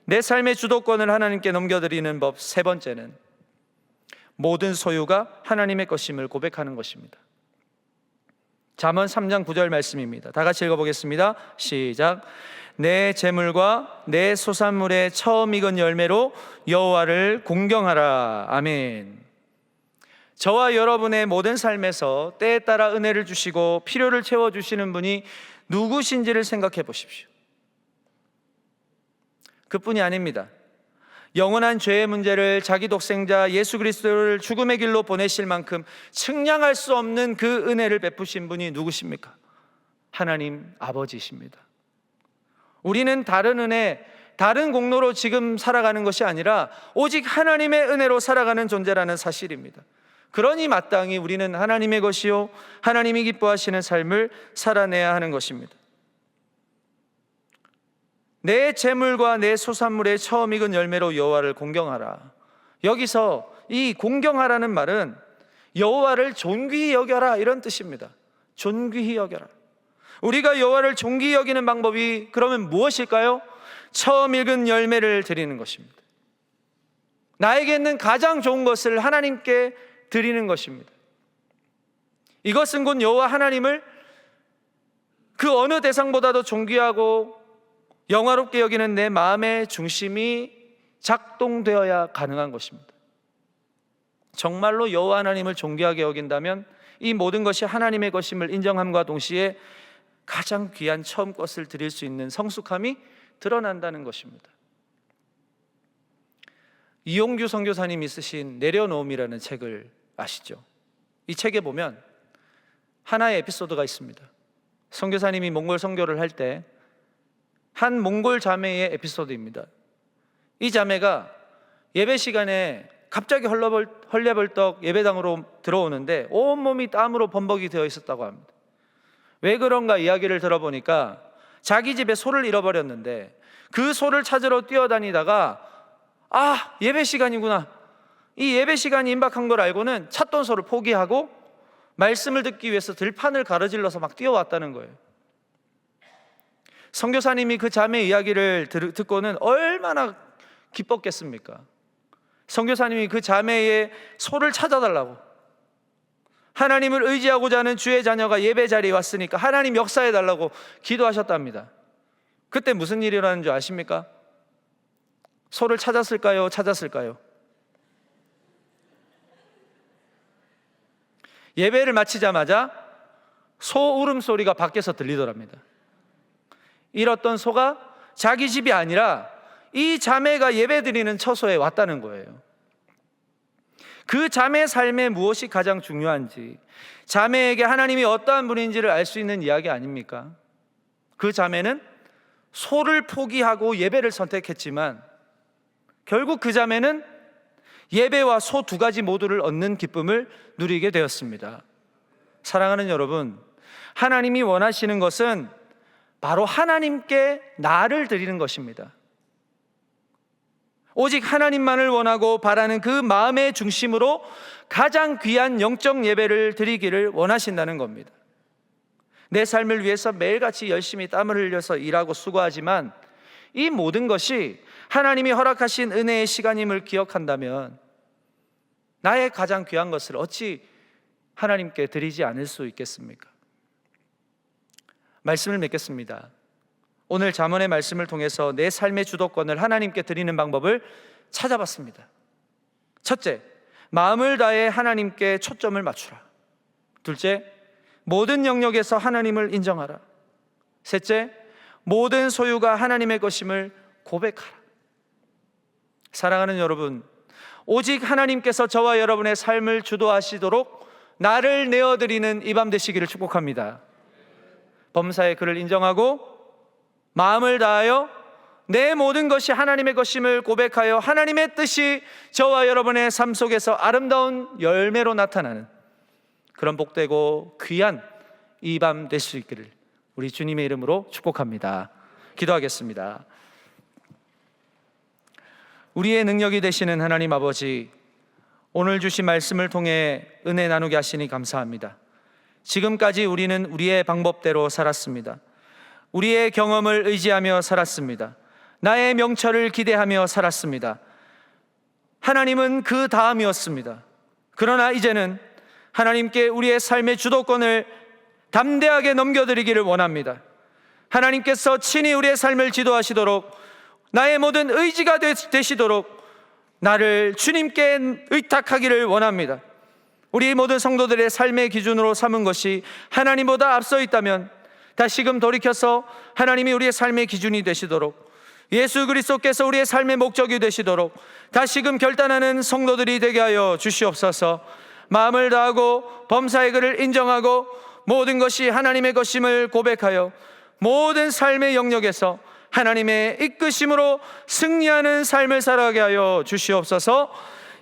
내 삶의 주도권을 하나님께 넘겨드리는 법, 3번째는 모든 소유가 하나님의 것임을 고백하는 것입니다. 잠언 3장 9절 말씀입니다. 다 같이 읽어보겠습니다. 시작. 내 재물과 내 소산물의 처음 익은 열매로 여호와를 공경하라. 아멘. 저와 여러분의 모든 삶에서 때에 따라 은혜를 주시고 필요를 채워주시는 분이 누구신지를 생각해 보십시오. 그뿐이 아닙니다. 영원한 죄의 문제를 자기 독생자 예수 그리스도를 죽음의 길로 보내실 만큼 측량할 수 없는 그 은혜를 베푸신 분이 누구십니까? 하나님 아버지십니다. 우리는 다른 은혜, 다른 공로로 지금 살아가는 것이 아니라 오직 하나님의 은혜로 살아가는 존재라는 사실입니다. 그러니 마땅히 우리는 하나님의 것이요 하나님이 기뻐하시는 삶을 살아내야 하는 것입니다. 내 재물과 내 소산물의 처음 익은 열매로 여호와를 공경하라. 여기서 이 공경하라는 말은 여호와를 존귀히 여겨라, 이런 뜻입니다. 존귀히 여겨라. 우리가 여호와를 존귀히 여기는 방법이 그러면 무엇일까요? 처음 익은 열매를 드리는 것입니다. 나에게 있는 가장 좋은 것을 하나님께 드리는 것입니다. 이것은 곧 여호와 하나님을 그 어느 대상보다도 존귀하고 영화롭게 여기는 내 마음의 중심이 작동되어야 가능한 것입니다. 정말로 여호와 하나님을 존귀하게 여긴다면 이 모든 것이 하나님의 것임을 인정함과 동시에 가장 귀한 처음 것을 드릴 수 있는 성숙함이 드러난다는 것입니다. 이용규 선교사님이 쓰신 내려놓음이라는 책을 아시죠? 이 책에 보면 하나의 에피소드가 있습니다. 선교사님이 몽골 선교를 할 때 한 몽골 자매의 에피소드입니다. 이 자매가 예배 시간에 갑자기 헐레벌떡 예배당으로 들어오는데 온몸이 땀으로 범벅이 되어 있었다고 합니다. 왜 그런가 이야기를 들어보니까 자기 집에 소를 잃어버렸는데 그 소를 찾으러 뛰어다니다가 예배 시간이구나, 이 예배 시간이 임박한 걸 알고는 찾던 소를 포기하고 말씀을 듣기 위해서 들판을 가로질러서 막 뛰어왔다는 거예요. 선교사님이 그 자매의 이야기를 듣고는 얼마나 기뻤겠습니까? 선교사님이 그 자매의 소를 찾아달라고, 하나님을 의지하고자 하는 주의 자녀가 예배 자리에 왔으니까 하나님 역사해달라고 기도하셨답니다. 그때 무슨 일이 일어나는 줄 아십니까? 소를 찾았을까요? 예배를 마치자마자 소 울음소리가 밖에서 들리더랍니다. 잃었던 소가 자기 집이 아니라 이 자매가 예배드리는 처소에 왔다는 거예요. 그 자매의 삶에 무엇이 가장 중요한지, 자매에게 하나님이 어떠한 분인지를 알 수 있는 이야기 아닙니까? 그 자매는 소를 포기하고 예배를 선택했지만 결국 그 자매는 예배와 소 두 가지 모두를 얻는 기쁨을 누리게 되었습니다. 사랑하는 여러분, 하나님이 원하시는 것은 바로 하나님께 나를 드리는 것입니다. 오직 하나님만을 원하고 바라는 그 마음의 중심으로 가장 귀한 영적 예배를 드리기를 원하신다는 겁니다. 내 삶을 위해서 매일같이 열심히 땀을 흘려서 일하고 수고하지만 이 모든 것이 하나님이 허락하신 은혜의 시간임을 기억한다면 나의 가장 귀한 것을 어찌 하나님께 드리지 않을 수 있겠습니까? 말씀을 맺겠습니다. 오늘 잠언의 말씀을 통해서 내 삶의 주도권을 하나님께 드리는 방법을 찾아봤습니다. 첫째, 마음을 다해 하나님께 초점을 맞추라. 둘째, 모든 영역에서 하나님을 인정하라. 셋째, 모든 소유가 하나님의 것임을 고백하라. 사랑하는 여러분, 오직 하나님께서 저와 여러분의 삶을 주도하시도록 나를 내어드리는 이 밤 되시기를 축복합니다. 범사의 그를 인정하고 마음을 다하여 내 모든 것이 하나님의 것임을 고백하여 하나님의 뜻이 저와 여러분의 삶 속에서 아름다운 열매로 나타나는 그런 복되고 귀한 이 밤 될 수 있기를 우리 주님의 이름으로 축복합니다. 기도하겠습니다. 우리의 능력이 되시는 하나님 아버지, 오늘 주신 말씀을 통해 은혜 나누게 하시니 감사합니다. 지금까지 우리는 우리의 방법대로 살았습니다. 우리의 경험을 의지하며 살았습니다. 나의 명철을 기대하며 살았습니다. 하나님은 그 다음이었습니다. 그러나 이제는 하나님께 우리의 삶의 주도권을 담대하게 넘겨드리기를 원합니다. 하나님께서 친히 우리의 삶을 지도하시도록 나의 모든 의지가 되시도록 나를 주님께 의탁하기를 원합니다. 우리 모든 성도들의 삶의 기준으로 삼은 것이 하나님보다 앞서 있다면 다시금 돌이켜서 하나님이 우리의 삶의 기준이 되시도록, 예수 그리스도께서 우리의 삶의 목적이 되시도록 다시금 결단하는 성도들이 되게 하여 주시옵소서. 마음을 다하고 범사의 그를 인정하고 모든 것이 하나님의 것임을 고백하여 모든 삶의 영역에서 하나님의 이끄심으로 승리하는 삶을 살아가게 하여 주시옵소서.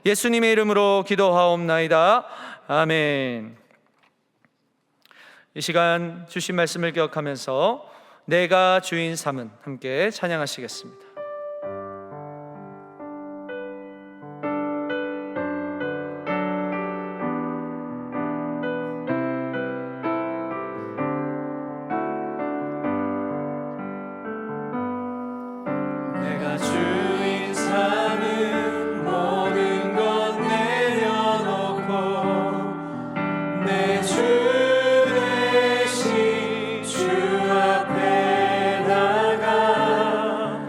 예수님의 이름으로 기도하옵나이다. 아멘. 이 시간 주신 말씀을 기억하면서 내가 주인 삼은 함께 찬양하시겠습니다. 내가 주인 삼은 모든 것 내려놓고 내 주 대신 주 앞에 나가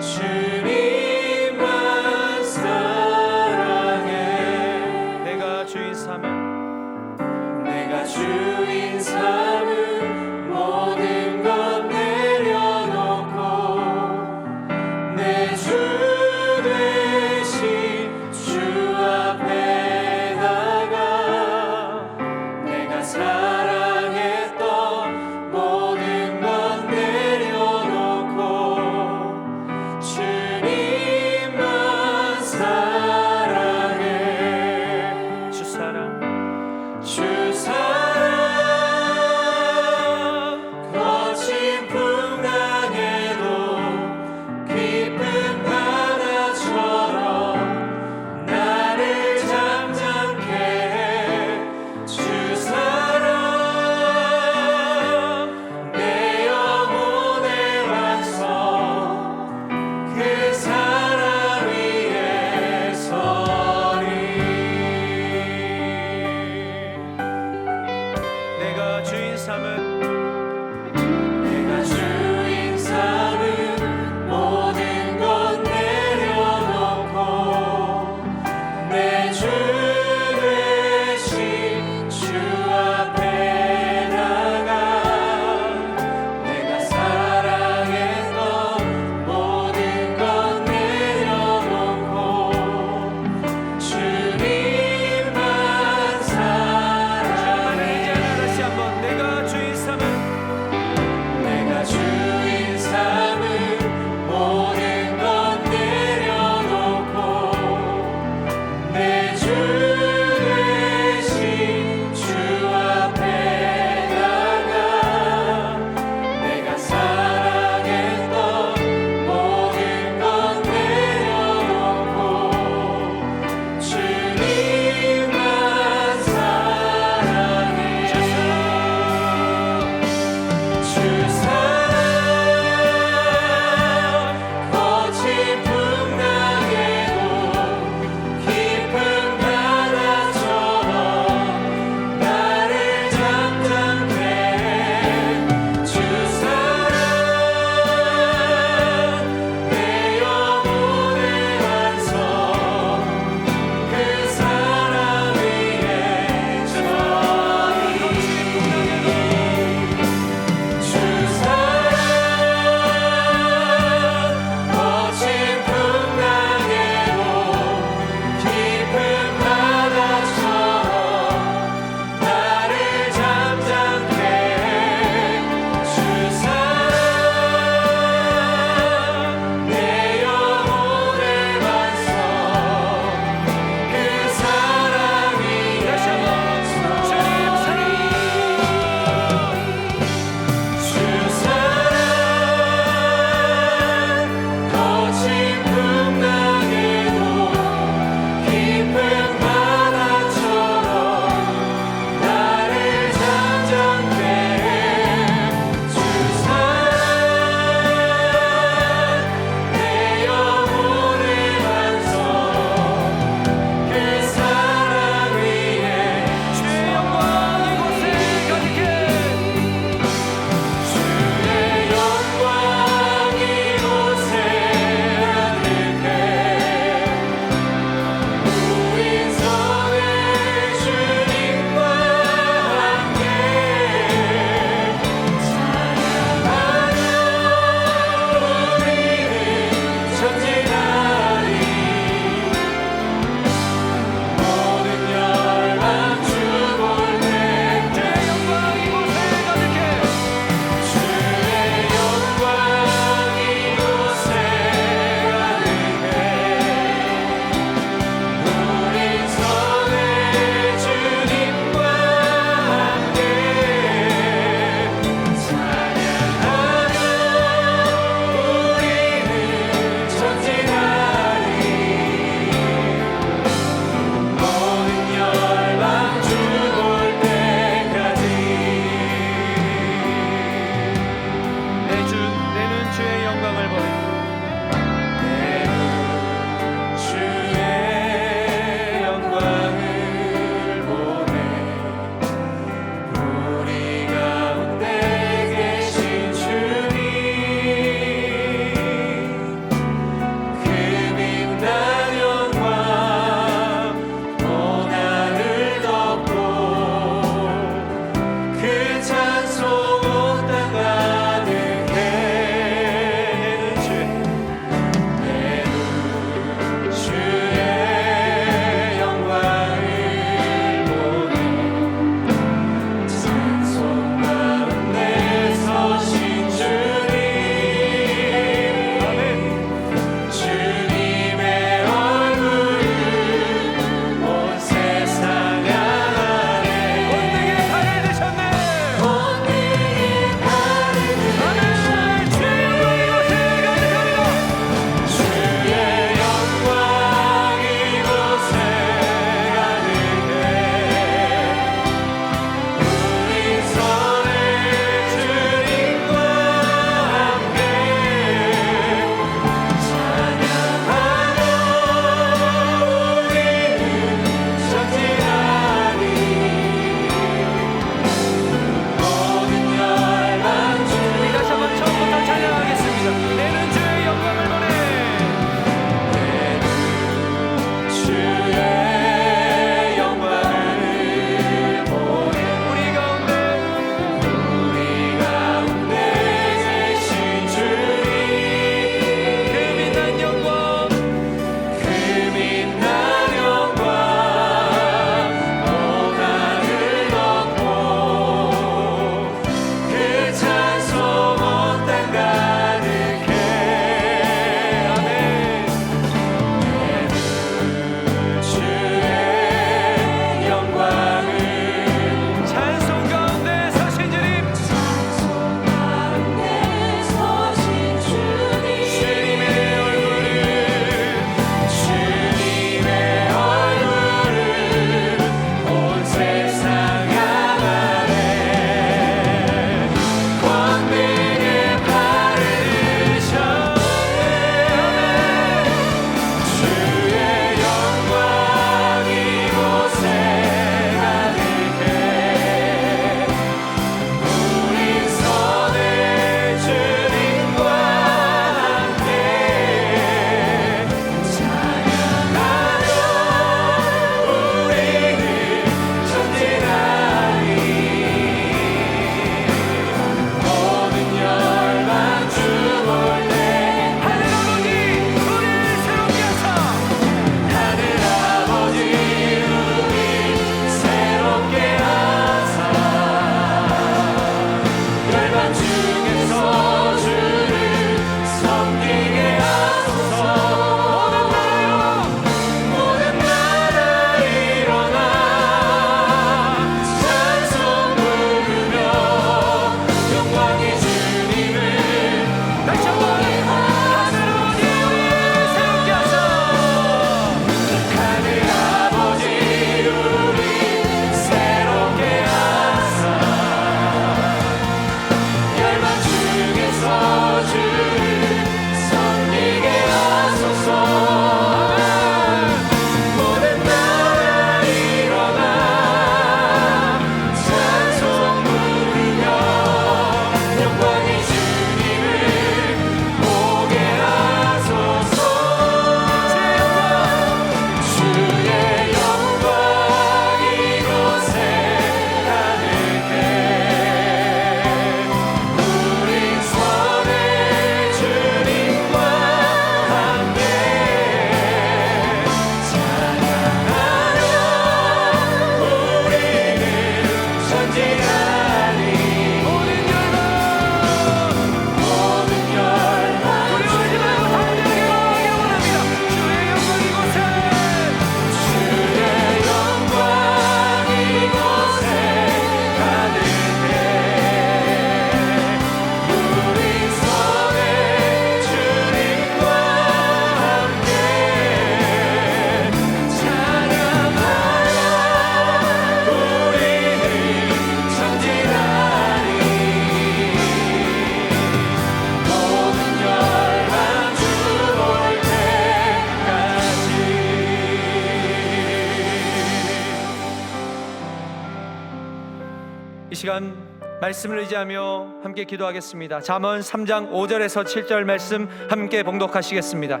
시간 말씀을 의지하며 함께 기도하겠습니다. 잠언 3장 5절에서 7절 말씀 함께 봉독하시겠습니다.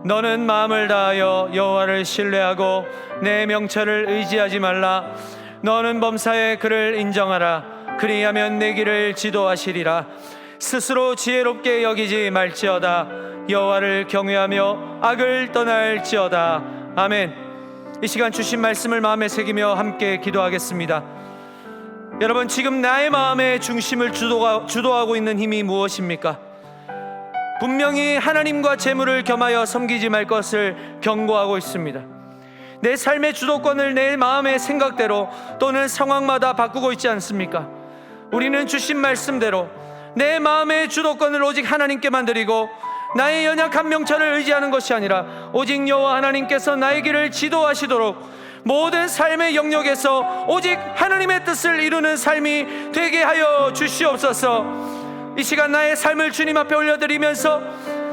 너는 마음을 다하여 여호와를 신뢰하고 내 명철을 의지하지 말라. 너는 범사에 그를 인정하라. 그리하면 내 길을 지도하시리라. 스스로 지혜롭게 여기지 말지어다. 여호와를 경외하며 악을 떠날지어다. 아멘. 이 시간 주신 말씀을 마음에 새기며 함께 기도하겠습니다. 여러분, 지금 나의 마음의 중심을 주도하고 있는 힘이 무엇입니까? 분명히 하나님과 재물을 겸하여 섬기지 말 것을 경고하고 있습니다. 내 삶의 주도권을 내 마음의 생각대로 또는 상황마다 바꾸고 있지 않습니까? 우리는 주신 말씀대로 내 마음의 주도권을 오직 하나님께만 드리고 나의 연약한 명철을 의지하는 것이 아니라 오직 여호와 하나님께서 나의 길을 지도하시도록 모든 삶의 영역에서 오직 하나님의 뜻을 이루는 삶이 되게 하여 주시옵소서. 이 시간 나의 삶을 주님 앞에 올려드리면서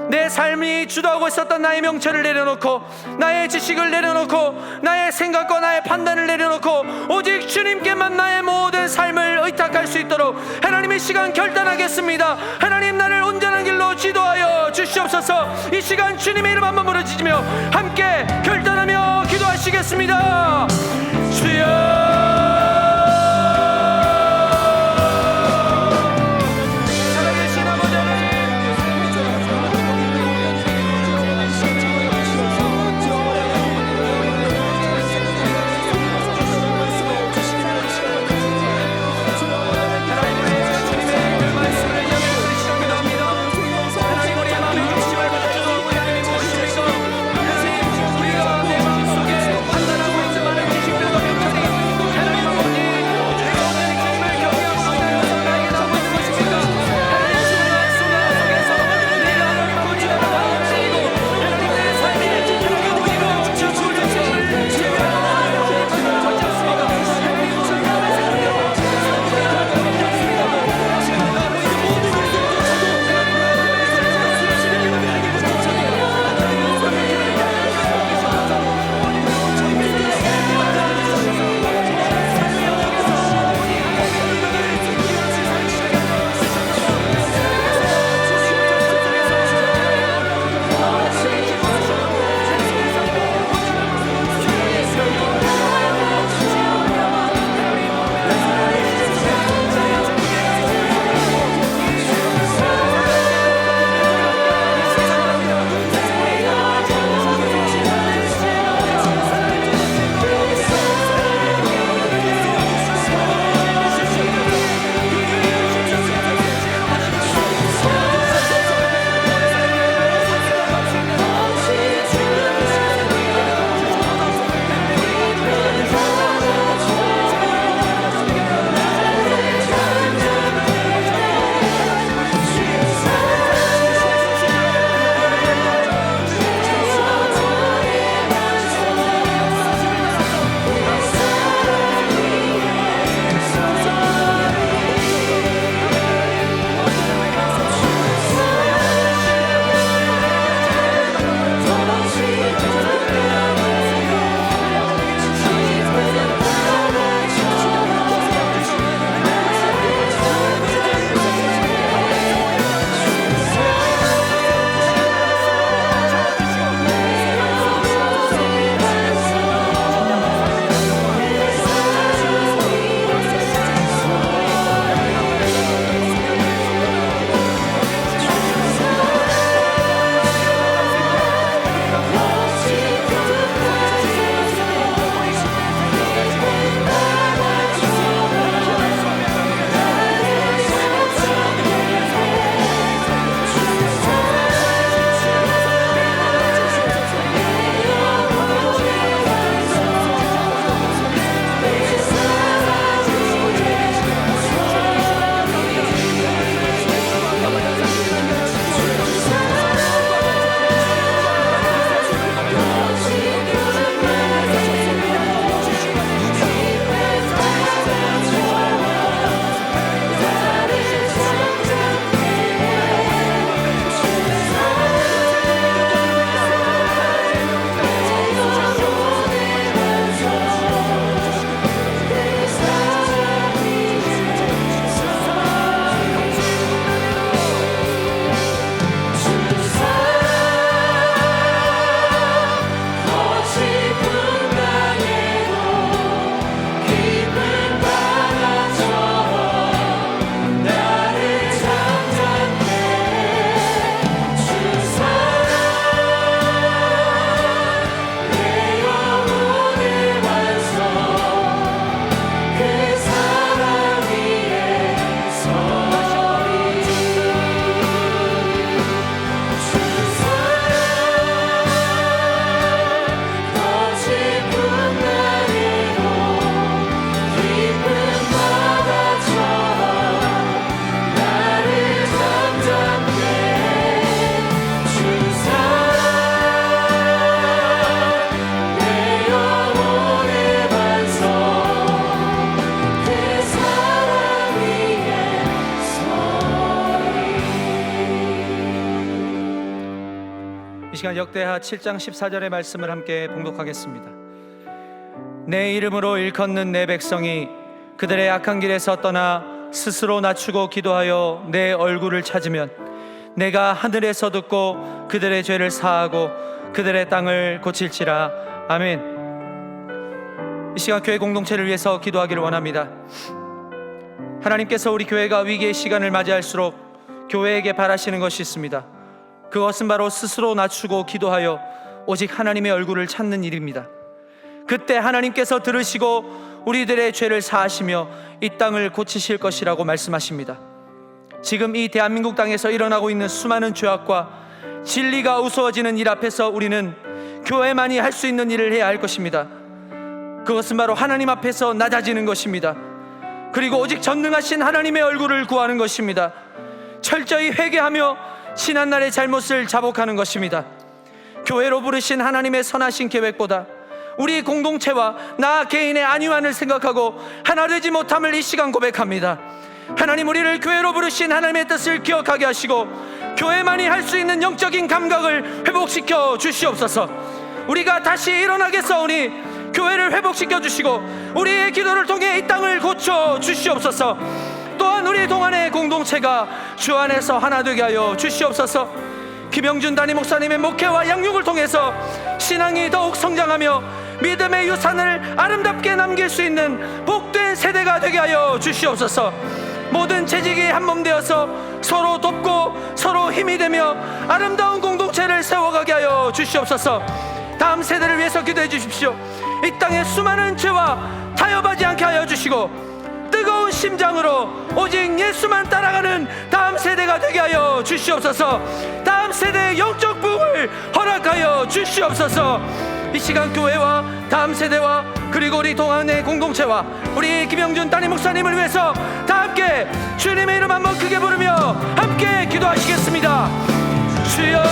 내 삶이 주도하고 있었던 나의 명철을 내려놓고 나의 지식을 내려놓고 나의 생각과 나의 판단을 내려놓고 오직 주님께만 나의 모든 삶을 의탁할 수 있도록 하나님의 시간 결단하겠습니다. 하나님, 나를 온전한 길로 지도하여 주시옵소서. 이 시간 주님의 이름 한번 부르짖으며 함께 결단하며 기도하시겠습니다. 주여, 이 시간 역대하 7장 14절의 말씀을 함께 봉독하겠습니다. 내 이름으로 일컫는 내 백성이 그들의 악한 길에서 떠나 스스로 낮추고 기도하여 내 얼굴을 찾으면 내가 하늘에서 듣고 그들의 죄를 사하고 그들의 땅을 고칠지라. 아멘. 이 시간 교회 공동체를 위해서 기도하기를 원합니다. 하나님께서 우리 교회가 위기의 시간을 맞이할수록 교회에게 바라시는 것이 있습니다. 그것은 바로 스스로 낮추고 기도하여 오직 하나님의 얼굴을 찾는 일입니다. 그때 하나님께서 들으시고 우리들의 죄를 사하시며 이 땅을 고치실 것이라고 말씀하십니다. 지금 이 대한민국 땅에서 일어나고 있는 수많은 죄악과 진리가 우스워지는 일 앞에서 우리는 교회만이 할 수 있는 일을 해야 할 것입니다. 그것은 바로 하나님 앞에서 낮아지는 것입니다. 그리고 오직 전능하신 하나님의 얼굴을 구하는 것입니다. 철저히 회개하며 지난날의 잘못을 자복하는 것입니다. 교회로 부르신 하나님의 선하신 계획보다 우리 공동체와 나 개인의 안위만을 생각하고 하나 되지 못함을 이 시간 고백합니다. 하나님, 우리를 교회로 부르신 하나님의 뜻을 기억하게 하시고 교회만이 할 수 있는 영적인 감각을 회복시켜 주시옵소서. 우리가 다시 일어나게 싸우니 교회를 회복시켜 주시고 우리의 기도를 통해 이 땅을 고쳐 주시옵소서. 또한 우리 동안의 공동체가 주 안에서 하나 되게 하여 주시옵소서. 김영준 담임 목사님의 목회와 양육을 통해서 신앙이 더욱 성장하며 믿음의 유산을 아름답게 남길 수 있는 복된 세대가 되게 하여 주시옵소서. 모든 재직이 한몸 되어서 서로 돕고 서로 힘이 되며 아름다운 공동체를 세워가게 하여 주시옵소서. 다음 세대를 위해서 기도해 주십시오. 이 땅에 수많은 죄와 타협하지 않게 하여 주시고 뜨거운 심장으로 오직 예수만 따라가는 다음 세대가 되게 하여 주시옵소서. 다음 세대의 영적 부흥을 허락하여 주시옵소서. 이 시간 교회와 다음 세대와 그리고 우리 동안의 공동체와 우리 김영준 담임 목사님을 위해서 다 함께 주님의 이름 한번 크게 부르며 함께 기도하시겠습니다. 주여,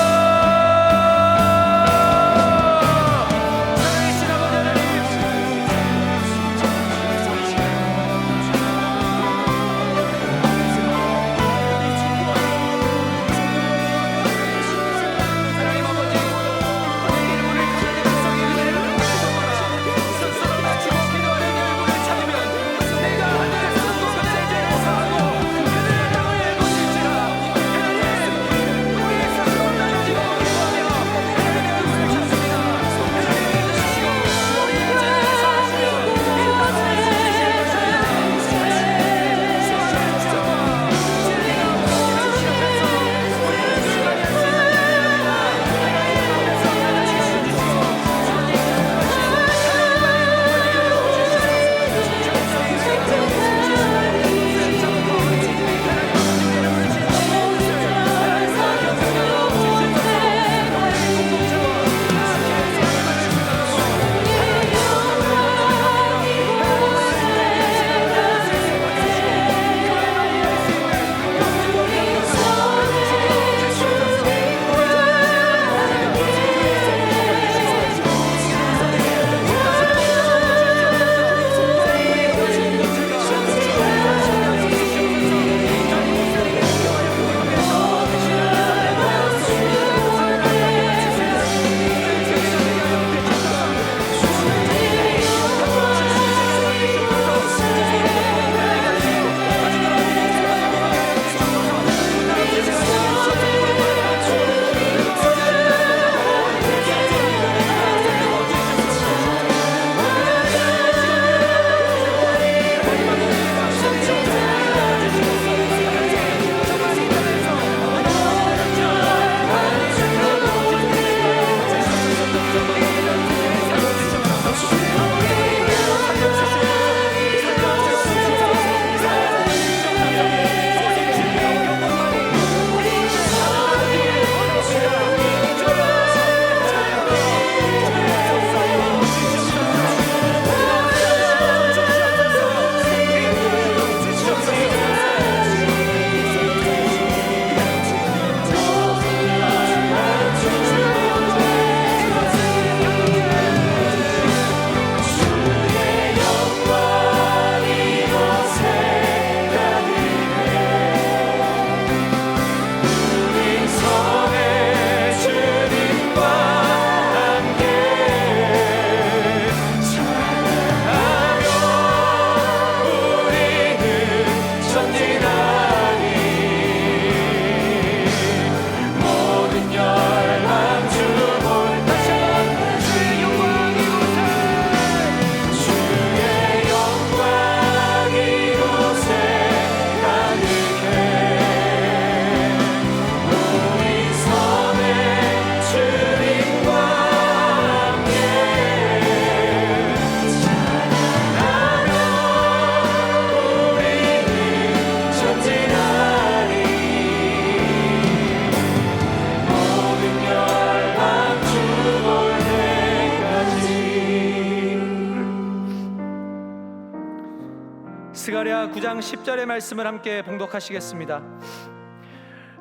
스가랴 9장 10절의 말씀을 함께 봉독하시겠습니다.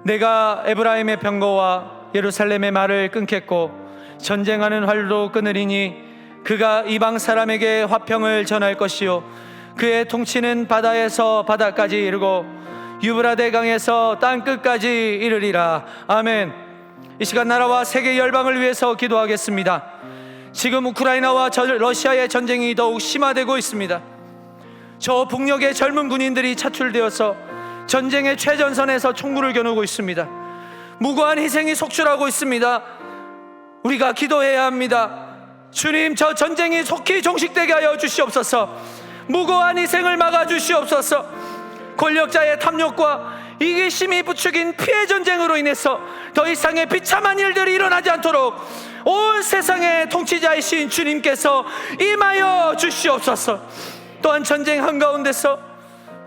내가 에브라임의 병거와 예루살렘의 말을 끊겠고 전쟁하는 활도 끊으리니 그가 이방 사람에게 화평을 전할 것이요 그의 통치는 바다에서 바다까지 이르고 유브라데 강에서 땅 끝까지 이르리라. 아멘. 이 시간 나라와 세계 열방을 위해서 기도하겠습니다. 지금 우크라이나와 러시아의 전쟁이 더욱 심화되고 있습니다. 저 북녘의 젊은 군인들이 차출되어서 전쟁의 최전선에서 총구를 겨누고 있습니다. 무고한 희생이 속출하고 있습니다. 우리가 기도해야 합니다. 주님, 저 전쟁이 속히 종식되게 하여 주시옵소서. 무고한 희생을 막아 주시옵소서. 권력자의 탐욕과 이기심이 부추긴 피해 전쟁으로 인해서 더 이상의 비참한 일들이 일어나지 않도록 온 세상의 통치자이신 주님께서 임하여 주시옵소서. 또한 전쟁 한가운데서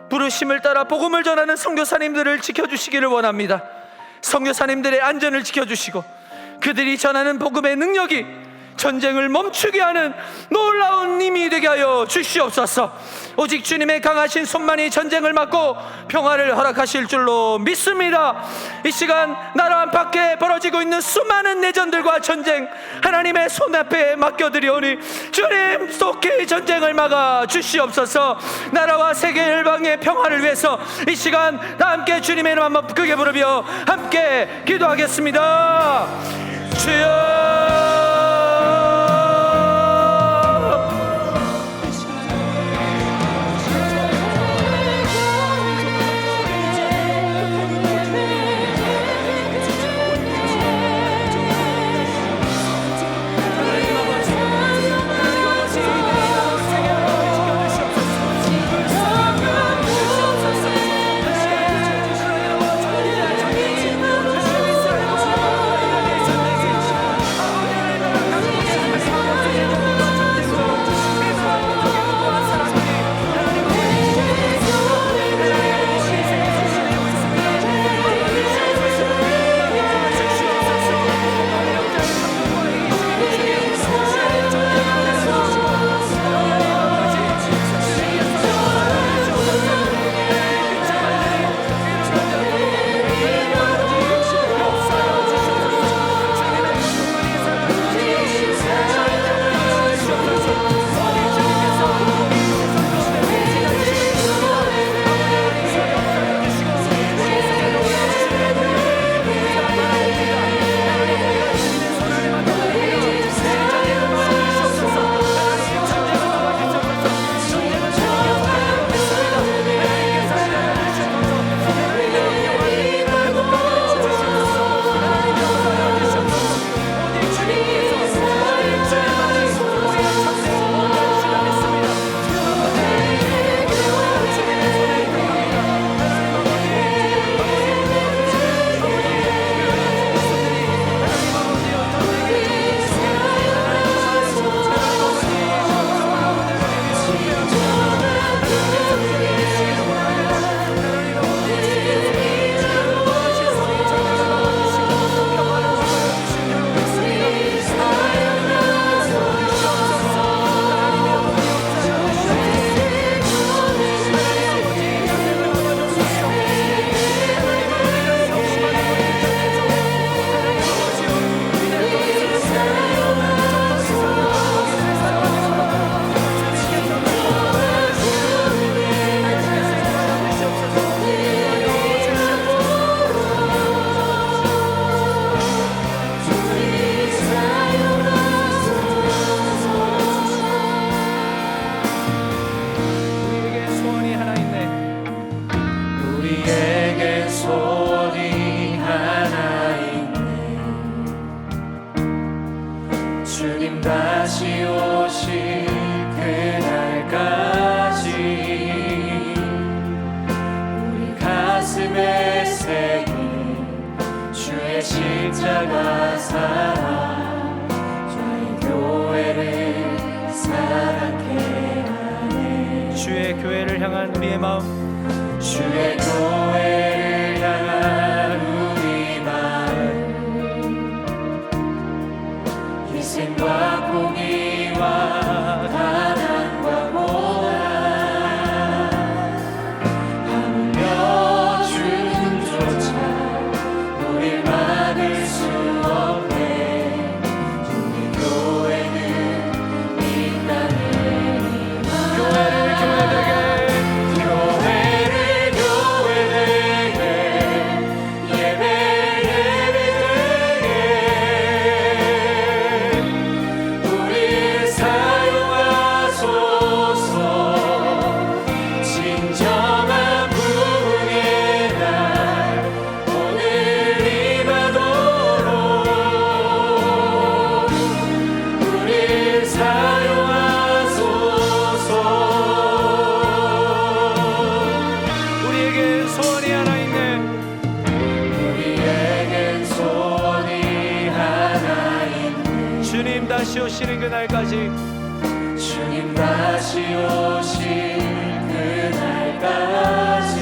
부르심을 따라 복음을 전하는 선교사님들을 지켜주시기를 원합니다. 선교사님들의 안전을 지켜주시고 그들이 전하는 복음의 능력이 전쟁을 멈추게 하는 놀라운 힘이 되게 하여 주시옵소서. 오직 주님의 강하신 손만이 전쟁을 막고 평화를 허락하실 줄로 믿습니다. 이 시간 나라 밖에 벌어지고 있는 수많은 내전들과 전쟁 하나님의 손 앞에 맡겨드리오니 주님 속히 전쟁을 막아 주시옵소서. 나라와 세계 열방의 평화를 위해서 이 시간 다 함께 주님의 이름 한번 크게 부르며 함께 기도하겠습니다. 주여, 다시 오실 그날까지 우리 가슴에 새긴 주의 십자가 사랑 저희 교회를 사랑케 하네. 주의 교회를 향한 우리의 마음, 주의 교회를 향한 우리 마음, 희생과 공의와 가난과 고난 다시 오시는 그날까지 주님 다시 오실 그날까지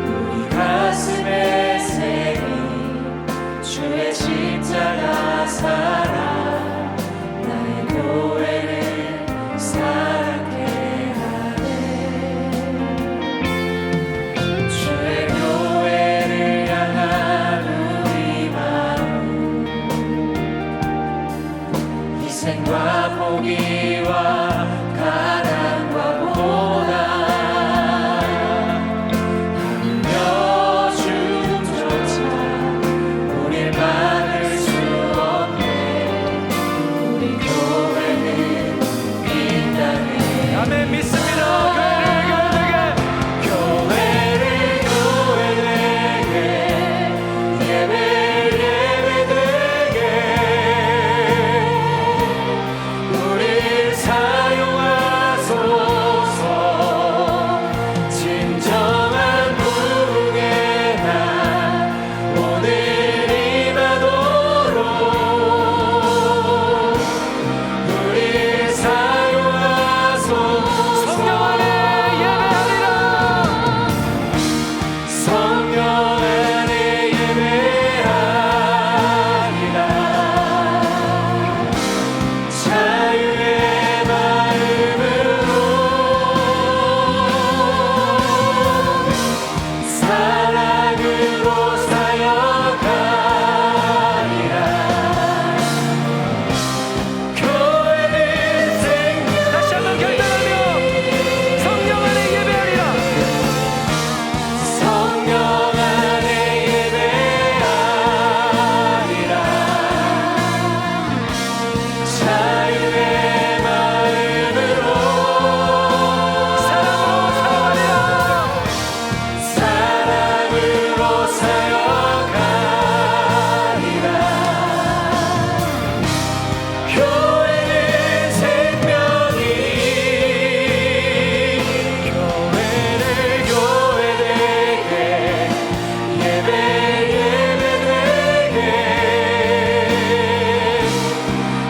우리 가슴에 새긴 주의 십자가 사랑 나의 교회를 사랑케 하네. 주의 교회를 향한 우리 마음 희생과 포기와 가난과 고난 하며 죽음조차 우릴 막을 수 없네. 우리 교회는 이 땅에 아멘 믿습니다. 교회를 교회되게 예배를 예배되게 우릴 사용하소서. 진정한 부흥의 날 오늘 임하도록 우릴 사용하소서. 성령 안에 예배하리라. 성령 안에 예배하리라. 자유의 마음으로 사랑으로 사역하리라. 교회는 생명 다시 한번 결단하며 성령 안에 예배하리라. 성령 안에 예배하리라. 자유의 마음으로 사랑으로 사역하리라. 교회는 생명이 교회를 교회되게 예배 예배되게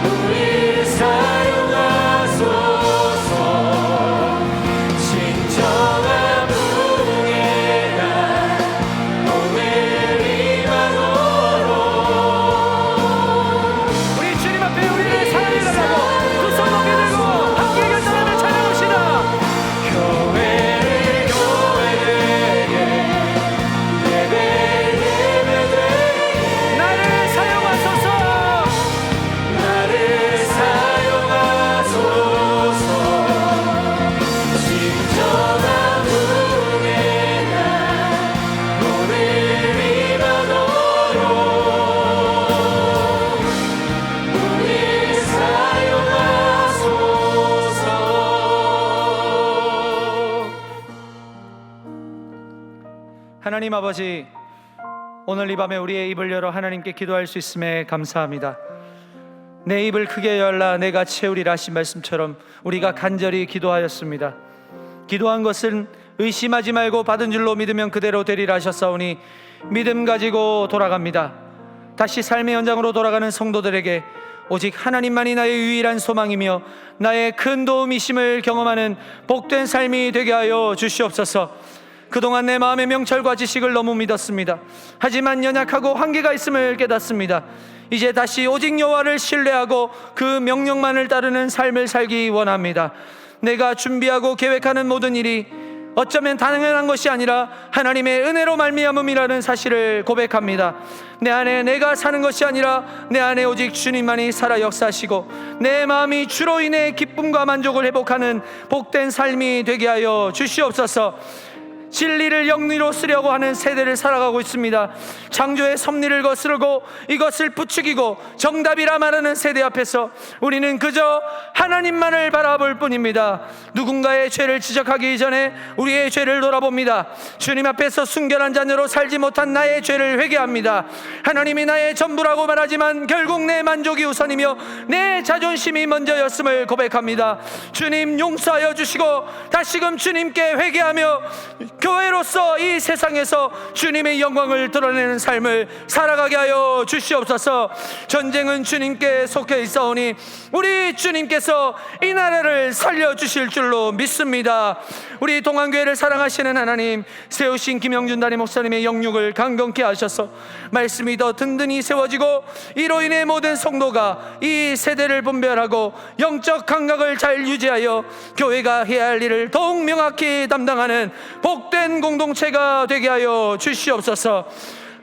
우릴 사용하소서. 진정한 부흥의 날 오늘 임하도록 우리 주님 앞에 우리를 사랑해달라고 두 손 높이 들고 함께 결단하며 찬양합시다. 교회를 교회되게 예배 예배되게 나를 사용하소서. 나를 사용하소서. 진정한 부흥의 날 오늘 임하도록 우릴 사용하소서. 하나님 아버지, 오늘 이 밤에 우리의 입을 열어 하나님께 기도할 수 있음에 감사합니다. 내 입을 크게 열라 내가 채우리라 하신 말씀처럼 우리가 간절히 기도하였습니다. 기도한 것은 의심하지 말고 받은 줄로 믿으면 그대로 되리라 하셨사오니 믿음 가지고 돌아갑니다. 다시 삶의 현장으로 돌아가는 성도들에게 오직 하나님만이 나의 유일한 소망이며 나의 큰 도움이심을 경험하는 복된 삶이 되게 하여 주시옵소서. 그동안 내 마음의 명철과 지식을 너무 믿었습니다. 하지만 연약하고 한계가 있음을 깨닫습니다. 이제 다시 오직 여호와를 신뢰하고 그 명령만을 따르는 삶을 살기 원합니다. 내가 준비하고 계획하는 모든 일이 어쩌면 당연한 것이 아니라 하나님의 은혜로 말미암음이라는 사실을 고백합니다. 내 안에 내가 사는 것이 아니라 내 안에 오직 주님만이 살아 역사하시고 내 마음이 주로 인해 기쁨과 만족을 회복하는 복된 삶이 되게 하여 주시옵소서. 진리를 영리로 쓰려고 하는 세대를 살아가고 있습니다. 창조의 섭리를 거스르고 이것을 부추기고 정답이라 말하는 세대 앞에서 우리는 그저 하나님만을 바라볼 뿐입니다. 누군가의 죄를 지적하기 전에 우리의 죄를 돌아봅니다. 주님 앞에서 순결한 자녀로 살지 못한 나의 죄를 회개합니다. 하나님이 나의 전부라고 말하지만 결국 내 만족이 우선이며 내 자존심이 먼저였음을 고백합니다. 주님 용서하여 주시고 다시금 주님께 회개하며 교회로서 이 세상에서 주님의 영광을 드러내는 삶을 살아가게 하여 주시옵소서. 전쟁은 주님께 속해 있사오니 우리 주님께서 이 나라를 살려주실 줄로 믿습니다. 우리 동안교회를 사랑하시는 하나님, 세우신 김영준 담임 목사님의 영육을 강건케 하셔서 말씀이 더 든든히 세워지고 이로 인해 모든 성도가 이 세대를 분별하고 영적 감각을 잘 유지하여 교회가 해야 할 일을 더욱 명확히 담당하는 복된 공동체가 되게 하여 주시옵소서.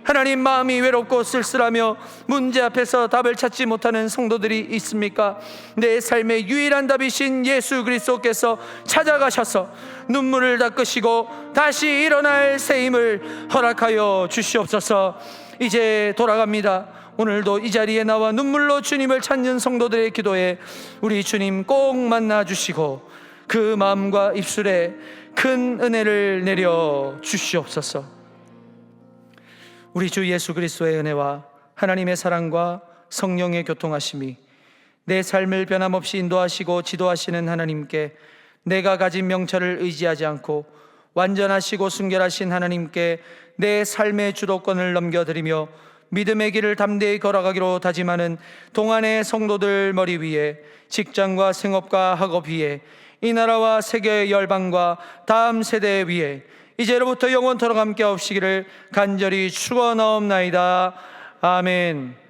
하나님, 마음이 외롭고 쓸쓸하며 문제 앞에서 답을 찾지 못하는 성도들이 있습니까? 내 삶의 유일한 답이신 예수 그리스도께서 찾아가셔서 눈물을 닦으시고 다시 일어날 새 힘을 허락하여 주시옵소서. 이제 돌아갑니다. 오늘도 이 자리에 나와 눈물로 주님을 찾는 성도들의 기도에 우리 주님 꼭 만나 주시고 그 마음과 입술에 큰 은혜를 내려 주시옵소서. 우리 주 예수 그리스도의 은혜와 하나님의 사랑과 성령의 교통하심이 내 삶을 변함없이 인도하시고 지도하시는 하나님께, 내가 가진 명철을 의지하지 않고 완전하시고 순결하신 하나님께 내 삶의 주도권을 넘겨드리며 믿음의 길을 담대히 걸어가기로 다짐하는 동안의 성도들 머리 위에, 직장과 생업과 학업 위에, 이 나라와 세계 열방과 다음 세대 위에 이제로부터 영원토록 함께 하옵시기를 간절히 축원하옵나이다. 아멘.